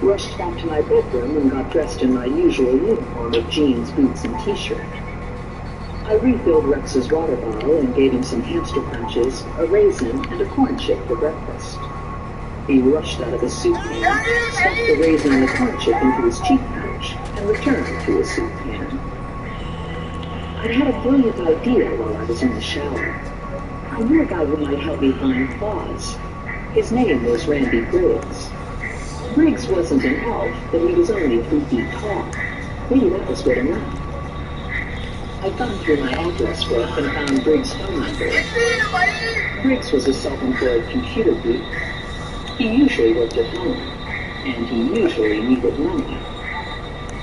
rushed back to my bedroom and got dressed in my usual uniform of jeans, boots, and t-shirt. I refilled Rex's water bottle and gave him some hamster punches, a raisin, and a corn chip for breakfast. He rushed out of his soup pan, stuffed the raisin and the corn chip into his cheek pouch, and returned to his soup pan. I'd had a brilliant idea while I was in the shower. I knew a guy who might help me find Claus. His name was Randy Briggs. Briggs wasn't an elf, but he was only 3 feet tall. Maybe that was good enough. I thumbed through my address book and found Briggs' phone number. Briggs was a self-employed computer geek. He usually worked at home, and he usually needed money.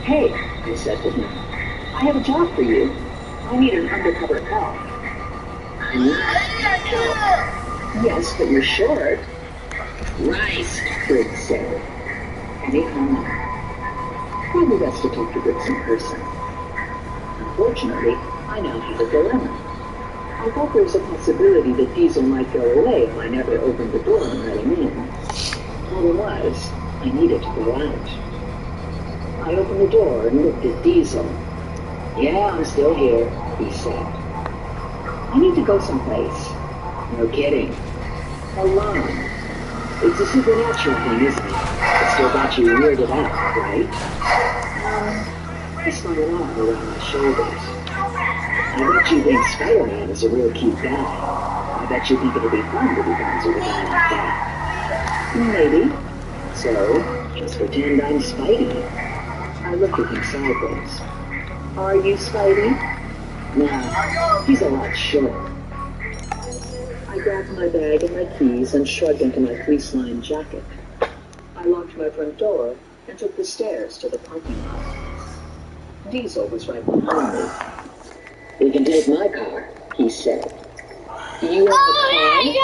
Hey, I said to him, I have a job for you. I need an undercover elf. Yes, but you're short. Right, Briggs said. And he hung up. Probably best to talk to Briggs in person. Unfortunately, I now had a dilemma. I thought there was a possibility that Diesel might go away if I never opened the door and let him in. Problem was, I needed to go out. I opened the door and looked at Diesel. Yeah, I'm still here, he said. I need to go someplace. No kidding. Alone. It's a supernatural thing, isn't it? It still got you weirded out, right? Just not an arm around my shoulders. I bet you think Spider-Man is a real cute guy. I bet you think it'll be fun to be friends with a guy like that. Maybe. So, just pretend I'm Spidey. I looked at him sideways. Are you Spidey? No, he's a lot shorter. I grabbed my bag and my keys and shrugged into my fleece-lined jacket. I locked my front door and took the stairs to the parking lot. Diesel was right behind me. "We can take my car," he said. "You have a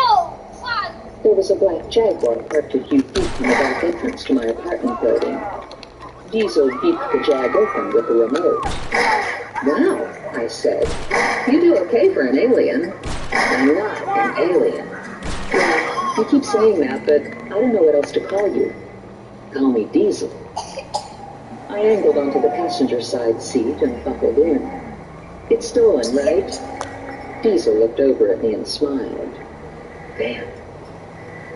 car?" There was a black Jaguar parked a few feet from the back entrance to my apartment building. Diesel beeped the Jag open with the remote. "Wow," I said. "You do okay for an alien." "I'm not an alien." "Well, you keep saying that, but I don't know what else to call you." "Call me Diesel." I angled onto the passenger side seat and buckled in. "It's stolen, right?" Diesel looked over at me and smiled. "Damn."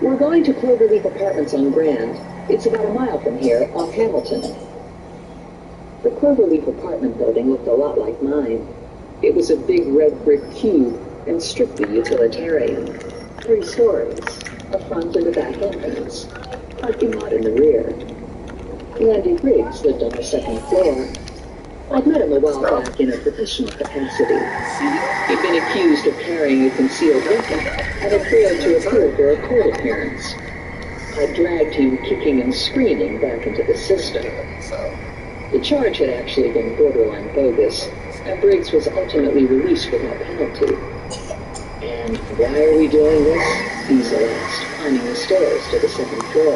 "We're going to Cloverleaf Apartments on Grand. It's about a mile from here, off Hamilton." The Cloverleaf apartment building looked a lot like mine. It was a big red brick cube and strictly utilitarian. 3 stories, a front and a back entrance, parking lot in the rear. Randy Briggs lived on the 2nd floor. I'd met him a while back in a professional capacity. He'd been accused of carrying a concealed weapon and had failed to appear for a court appearance. I dragged him kicking and screaming back into the system. The charge had actually been borderline bogus, and Briggs was ultimately released without penalty. "And why are we doing this?" Diesel asked, climbing the stairs to the 2nd floor.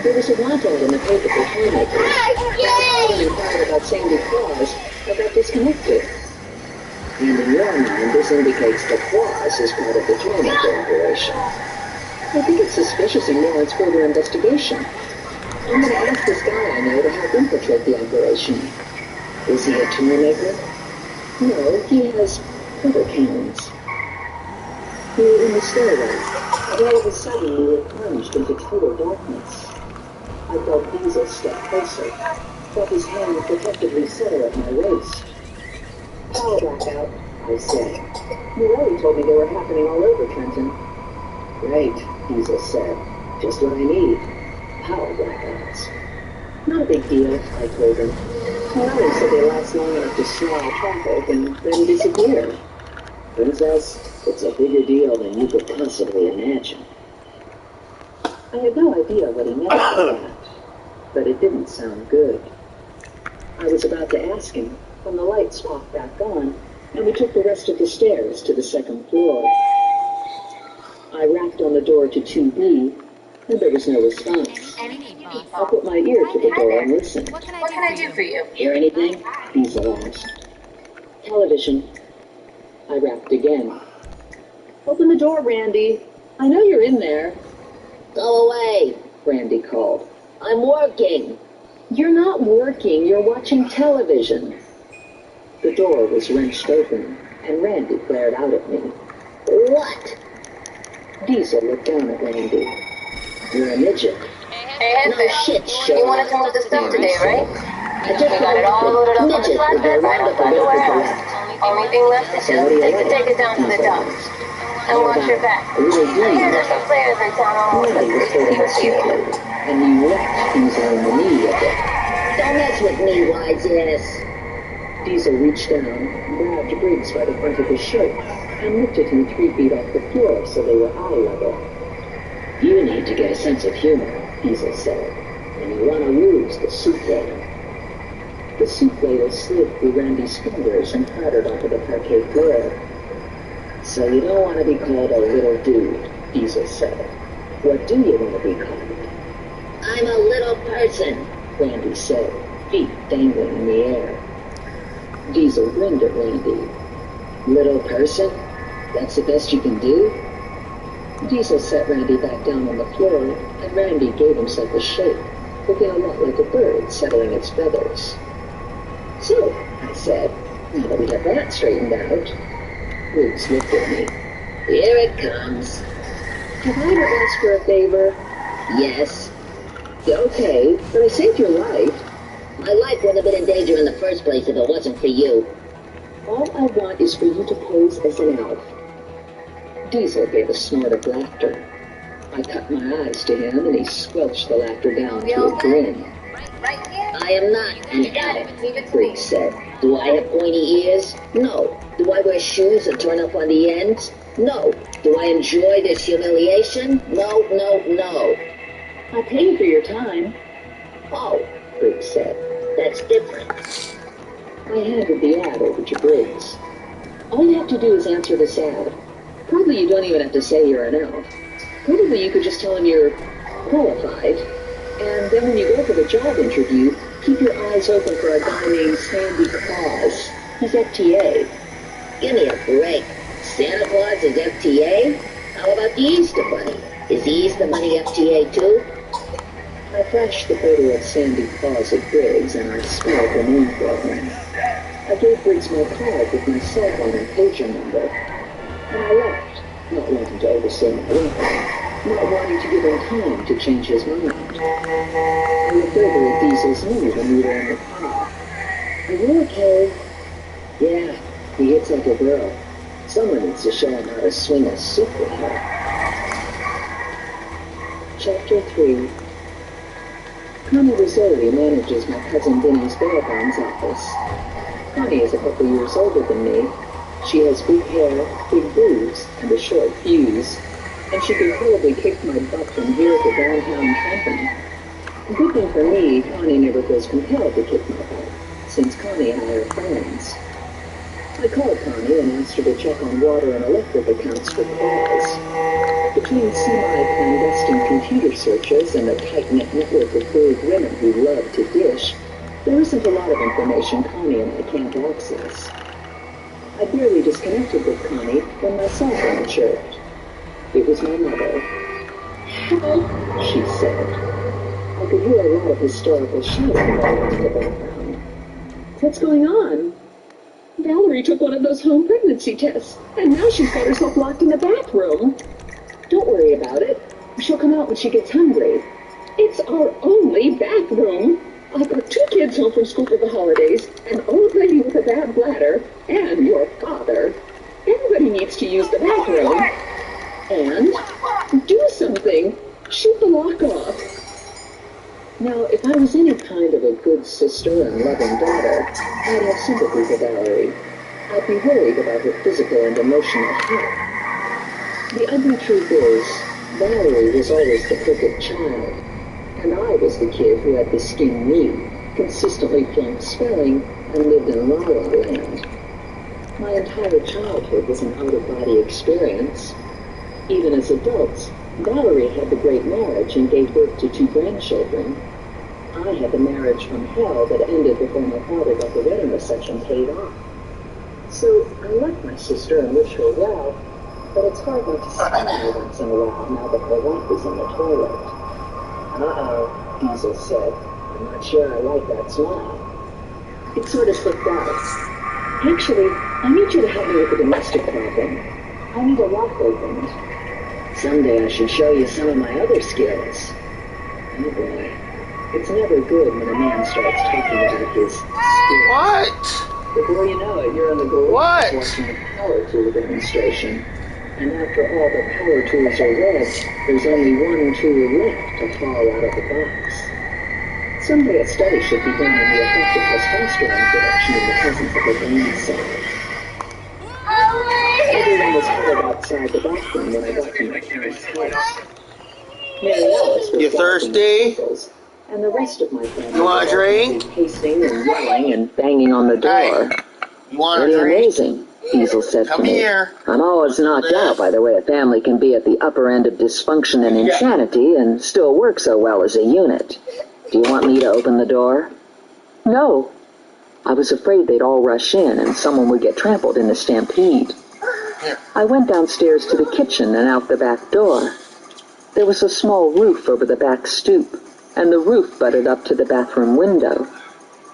"There was a want ad in the paper for toymakers. When I inquired about Sandy Claus, I got disconnected." "And in your mind, this indicates that Claus is part of the toymaker operation." "I think it's suspicious and warrants further investigation. I'm going to ask this guy I know to help infiltrate the operation." "Is he a toymaker?" "No, he has other cannons." We were in the stairway, and all of a sudden we were plunged into total darkness. I felt Diesel step closer, felt his hand protectively settle at my waist. "Power blackout," I said. "Morelli told me they were happening all over Trenton." "Great," Diesel said. "Just what I need. Power blackouts." "Not a big deal," I told him. Morelli said they last long enough to snarl traffic and then disappear. "Princess, it's a bigger deal than you could possibly imagine." I had no idea what he meant by that, but it didn't sound good. I was about to ask him when the lights popped back on, and we took the rest of the stairs to the 2nd floor. I rapped on the door to 2B, and there was no response. I put my ear to the door and listened. What can I do for you? "Hear anything?" Diesel asked. "Television." I rapped again. "Open the door, Randy. I know you're in there." "Go away," Randy called. "I'm working." "You're not working. You're watching television." The door was wrenched open, and Randy glared out at me. "What?" Diesel looked down at Randy. "You're a midget." Hey, "No shit, shit. you wanted to move the stuff today, right? I just We got it all loaded up on the midget with flatbed no right round up outside the political warehouse. left. Only thing left is just to take it down to the dump. And watch your back. I hear there's some players in town almost Randy was holding a suitcase, and he whacked Diesel on the knee with it. "Don't mess with me, wise ass." Diesel reached down, grabbed Briggs by the front of his shirt, and lifted him 3 feet off the floor so they were eye level. "You need to get a sense of humor," Diesel said, "and you want to lose the soup ladle." The soup ladle slid through Randy's fingers and clattered onto the parquet floor. "So you don't want to be called a little dude," Diesel said. "What do you want to be called?" "I'm a little person," Randy said, feet dangling in the air. Diesel grinned at Randy. "Little person? That's the best you can do?" Diesel set Randy back down on the floor, and Randy gave himself a shake, looking a lot like a bird settling its feathers. "So," I said, "now that we have that straightened out, Briggs looked at me. Here it comes. Have I ever asked for a favor? Yes. Okay, but I saved your life. My life would have been in danger in the first place if it wasn't for you. All I want is for you to pose as an elf. Diesel gave a snort of laughter. I cut my eyes to him, and he squelched the laughter down to a grin. I am not an elf, Briggs said. Do I have pointy ears? No. Do I wear shoes that turn up on the ends? No. Do I enjoy this humiliation? No, no, no. I'll pay you for your time. Oh, Briggs said. That's different. I handed the ad over to Briggs. All you have to do is answer this ad. Probably you don't even have to say you're an elf. Probably you could just tell him you're qualified. And then when you go for the job interview, keep your eyes open for a guy named Sandy Claus. He's FTA. Give me a break. Santa Claus is FTA? How about the Easter Bunny? Is the Easter Bunny FTA too? I flashed the photo of Sandy Claus at Briggs, and I spelled the name for him. I gave Briggs my card with my cell phone and pager number. And I left, not wanting to overstay my welcome, not wanting to give him time to change his mind. I looked over at Diesel's knee when we were in the car. Are you okay? Yeah, he hits like a girl. Someone needs to show him how to swing a soup with her. Chapter 3. Connie Rizzoli manages my cousin Vinny's bail bonds office. Connie is a couple years older than me. She has big hair, big boobs, and a short fuse, and she could probably kick my butt from here to downtown Trenton. Good thing for me, Connie never feels compelled to kick my butt, since Connie and I are friends. I called Connie and asked her to check on water and electric accounts for calls. Between semi-clandestine computer searches and a tight-knit network of buried women who love to dish, there isn't a lot of information Connie and I can't access. I barely disconnected with Connie when my cell phone chirped. It was my mother. "Help," she said. I could hear a lot of hysterical shouting going in the background. What's going on? Valerie took one of those home pregnancy tests, and now she's got herself locked in the bathroom. Don't worry about it. She'll come out when she gets hungry. It's our only bathroom. I've got 2 kids home from school for the holidays, an old lady with a bad bladder, and your father. Everybody needs to use the bathroom. And do something. Shoot the lock off. Now, if I was any kind of a good sister and loving daughter, I'd have sympathy for Valerie. I'd be worried about her physical and emotional health. The ugly truth is, Valerie was always the perfect child, and I was the kid who had the skin knee, consistently flunked spelling, and lived in La La Land. My entire childhood was an out-of-body experience. Even as adults, Valerie had the great marriage and gave birth to 2 grandchildren. I had the marriage from hell that ended before my father got the wedding reception paid off. So I like my sister and wish her well, but it's hard not to smile once in a while now that her wife is in the toilet. Uh-oh, Diesel said. I'm not sure I like that smile. It sort of slipped out. Actually, I need you to help me with a domestic problem. I need a lock opened. Someday I should show you some of my other skills. Oh boy. It's never good when a man starts talking about his skills. What? Before you know it, you're in the garage watching a power tool demonstration. And after all the power tools are red, there's only one tool left to haul out of the box. Someday a study should be done on the effect of testosterone production in the presence of a brain cell. Everyone was huddled outside the bathroom when I got to my parents' house. Mary Alice was You thirsty? and the rest of my family You want a drink? pacing and yelling and banging on the door. Hey, you want a Pretty drink? amazing, Diesel said Come to me. here. I'm always knocked out by the way a family can be at the upper end of dysfunction and insanity and still work so well as a unit. Do you want me to open the door? No. I was afraid they'd all rush in and someone would get trampled in the stampede. I went downstairs to the kitchen and out the back door. There was a small roof over the back stoop, and the roof butted up to the bathroom window.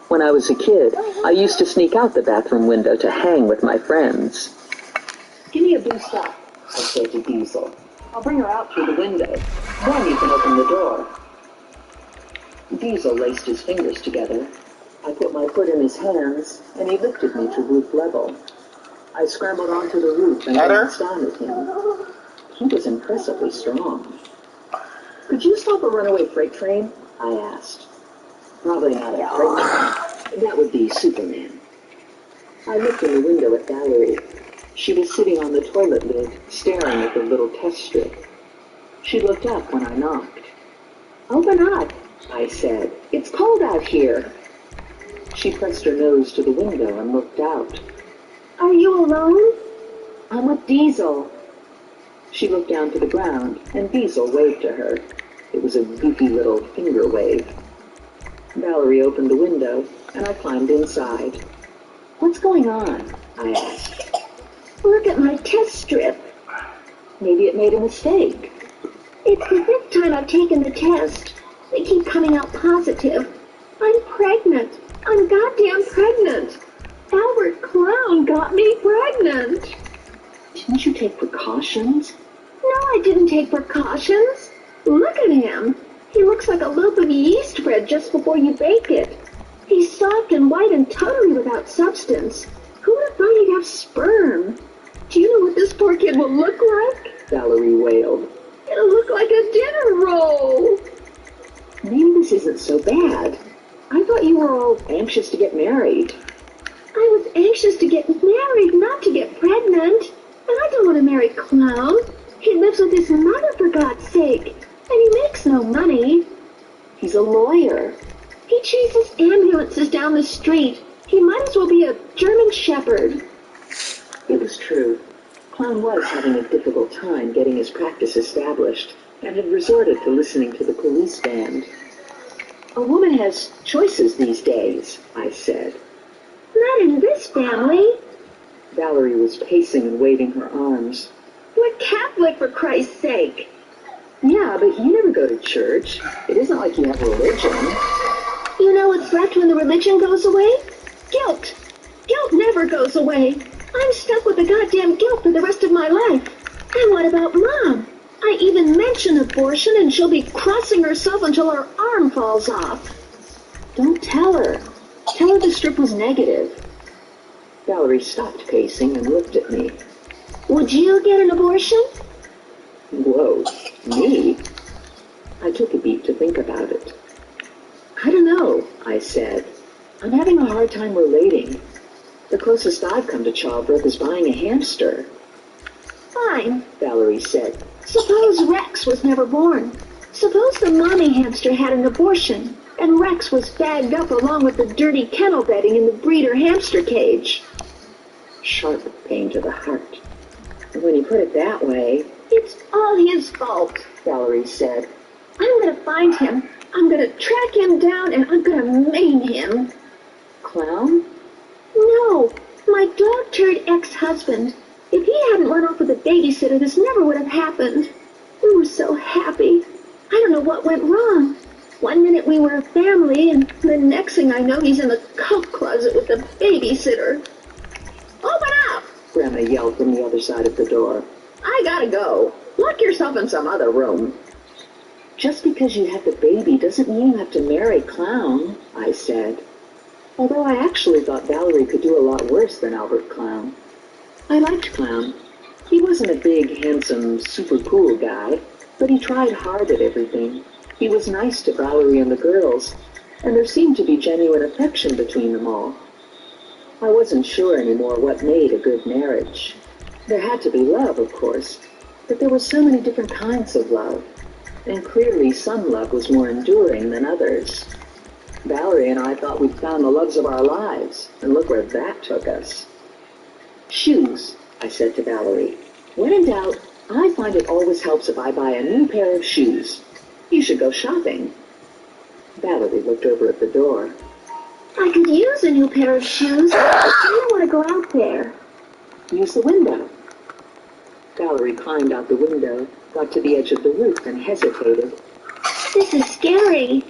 When I was a kid, I used to sneak out the bathroom window to hang with my friends. Give me a boost up, I said to Diesel. I'll bring her out through the window. Then you can open the door. Diesel laced his fingers together. I put my foot in his hands, and he lifted me to roof level. I scrambled onto the roof and glanced down at him. He was impressively strong. Could you stop a runaway freight train? I asked. Probably not a freight train. That would be Superman. I looked in the window at Valerie. She was sitting on the toilet lid, staring at the little test strip. She looked up when I knocked. Open up, I said. It's cold out here. She pressed her nose to the window and looked out. Are you alone? I'm with Diesel. She looked down to the ground, and Diesel waved to her. It was a goofy little finger wave. Valerie opened the window, and I climbed inside. What's going on? I asked. Look at my test strip. Maybe it made a mistake. It's the fifth time I've taken the test. They keep coming out positive. I'm pregnant. I'm goddamn pregnant. Albert Clown got me pregnant. Didn't you take precautions? No, I didn't take precautions. Look at him. He looks like a loaf of yeast bread just before you bake it. He's soft and white and totally without substance. Who would have thought he'd have sperm? Do you know what this poor kid will look like? Valerie wailed. It'll look like a dinner roll. Maybe this isn't so bad. I thought you were all anxious to get married. I was anxious to get married, not to get pregnant. And I don't want to marry Clown. He lives with his mother, for God's sake. And he makes no money. He's a lawyer. He chases ambulances down the street. He might as well be a German shepherd. It was true. Clown was having a difficult time getting his practice established and had resorted to listening to the police band. A woman has choices these days, I said. Not in this family. Valerie was pacing and waving her arms. We're Catholic, for Christ's sake. Yeah, but you never go to church. It isn't like you have religion. You know what's left when the religion goes away? Guilt. Guilt never goes away. I'm stuck with the goddamn guilt for the rest of my life. And what about Mom? I even mention abortion and she'll be crossing herself until her arm falls off. Don't tell her. Tell her the strip was negative. Valerie stopped pacing and looked at me. Would you get an abortion? Whoa, me? I took a beat to think about it. I don't know, I said. I'm having a hard time relating. The closest I've come to childbirth is buying a hamster. Fine, Valerie said. Suppose Rex was never born. Suppose the mommy hamster had an abortion, and Rex was bagged up along with the dirty kennel bedding in the breeder hamster cage. Sharp pain to the heart. And when you put it that way, it's all his fault, Valerie said. I'm going to find him. I'm going to track him down, and I'm going to maim him. Clown? No, my dog-turd ex-husband. If he hadn't run off with a babysitter, this never would have happened. We were so happy. I don't know what went wrong. One minute we were a family, and the next thing I know, he's in the coat closet with the babysitter. Open up! Grandma yelled from the other side of the door. I gotta go. Lock yourself in some other room. Just because you had the baby doesn't mean you have to marry Clown, I said. Although I actually thought Valerie could do a lot worse than Albert Clown. I liked Clown. He wasn't a big, handsome, super cool guy, but he tried hard at everything. He was nice to Valerie and the girls, and there seemed to be genuine affection between them all. I wasn't sure anymore what made a good marriage. There had to be love, of course, but there were so many different kinds of love, and clearly some love was more enduring than others. Valerie and I thought we'd found the loves of our lives, and look where that took us. Shoes, I said to Valerie. When in doubt, I find it always helps if I buy a new pair of shoes. You should go shopping. Valerie looked over at the door. I could use a new pair of shoes. I don't want to go out there. Use the window. Valerie climbed out the window, got to the edge of the roof, and hesitated. This is scary.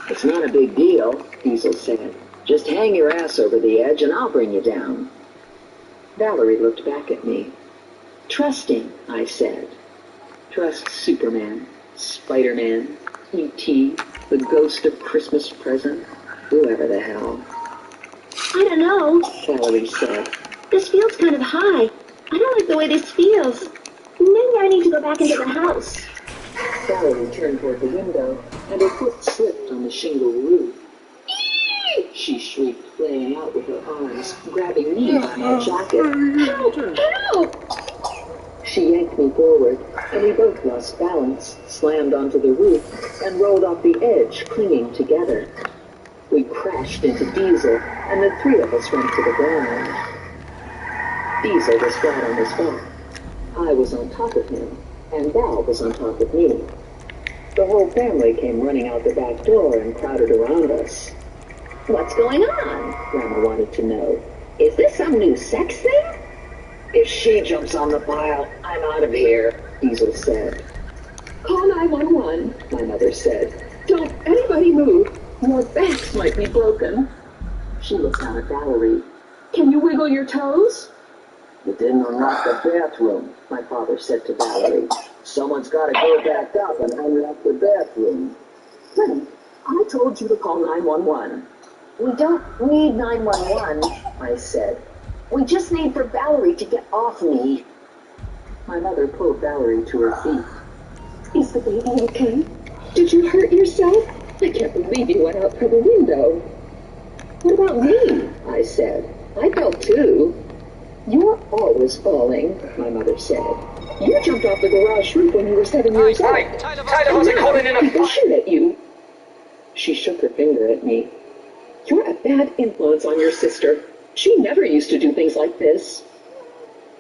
It's not a big deal, Diesel said. Just hang your ass over the edge and I'll bring you down. Valerie looked back at me. Trusting, I said. Trust Superman, Spider-Man, E.T., the ghost of Christmas present, whoever the hell. I don't know. Valerie said. This feels kind of high. I don't like the way this feels. Maybe I need to go back into the house. Valerie turned toward the window, and her foot slipped on the shingle roof. She shrieked, laying out with her arms, grabbing me by my jacket. Help! Help! She yanked me forward, and we both lost balance, slammed onto the roof, and rolled off the edge, clinging together. We crashed into Diesel, and the three of us went to the ground. Diesel was flat on his back. I was on top of him, and Val was on top of me. The whole family came running out the back door and crowded around us. What's going on? Grandma wanted to know. Is this some new sex thing? If she jumps on the pile, I'm out of here, Diesel said. Call 911, my mother said. Don't anybody move. Your backs might be broken. She looked down at Valerie. Can you wiggle your toes? You didn't unlock the bathroom, my father said to Valerie. Someone's got to go back up and unlock the bathroom. Honey, I told you to call 911. We don't need 911, I said. We just need for Valerie to get off me. My mother pulled Valerie to her feet. Is the baby okay? Did you hurt yourself? I can't believe you went out through the window. What about me? I said. I fell too. You're always falling, my mother said. You jumped off the garage roof when you were 7 years old. And now people shoot at you. She shook her finger at me. You're a bad influence on your sister. She never used to do things like this.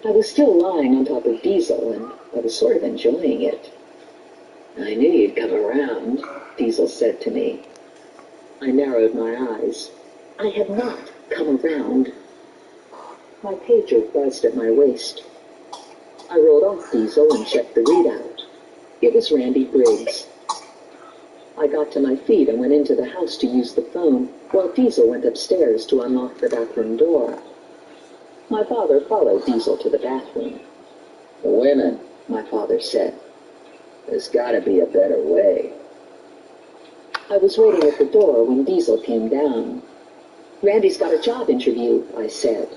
I was still lying on top of Diesel, and I was sort of enjoying it. I knew you'd come around, Diesel said to me. I narrowed my eyes. I had not come around. My pager buzzed at my waist. I rolled off Diesel and checked the readout. It was Randy Briggs. I got to my feet and went into the house to use the phone, while Diesel went upstairs to unlock the bathroom door. My father followed Diesel to the bathroom. Women, my father said. There's gotta be a better way. I was waiting at the door when Diesel came down. Randy's got a job interview, I said.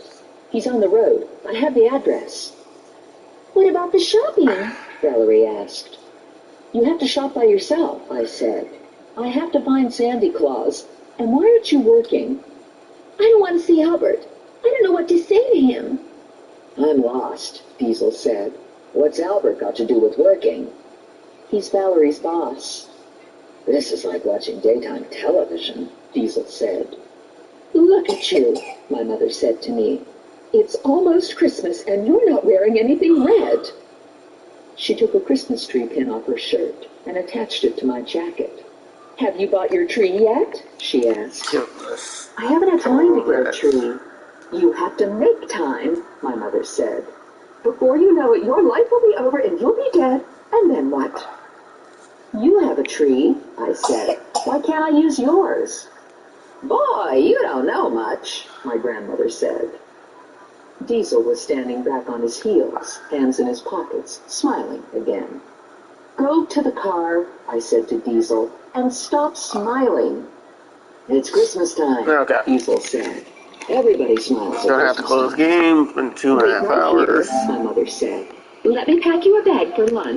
He's on the road. I have the address. What about the shopping? Valerie asked. You have to shop by yourself, I said. I have to find Sandy Claus. And why aren't you working? I don't want to see Albert. I don't know what to say to him. I'm lost, Diesel said. What's Albert got to do with working? He's Valerie's boss. This is like watching daytime television, Diesel said. Look at you, my mother said to me. It's almost Christmas and you're not wearing anything red. She took a Christmas tree pin off her shirt and attached it to my jacket. Have you bought your tree yet? She asked. I haven't had time to get a tree. You have to make time, my mother said. Before you know it, your life will be over and you'll be dead. And then what? You have a tree, I said. Why can't I use yours? Boy, you don't know much, my grandmother said. Diesel was standing back on his heels, hands in his pockets, smiling again. Go to the car, I said to Diesel, and stop smiling. It's Christmas time, Okay. Diesel said. Everybody smiles at Gonna have to close game in 2.5 hours. My mother said. Let me pack you a bag for lunch.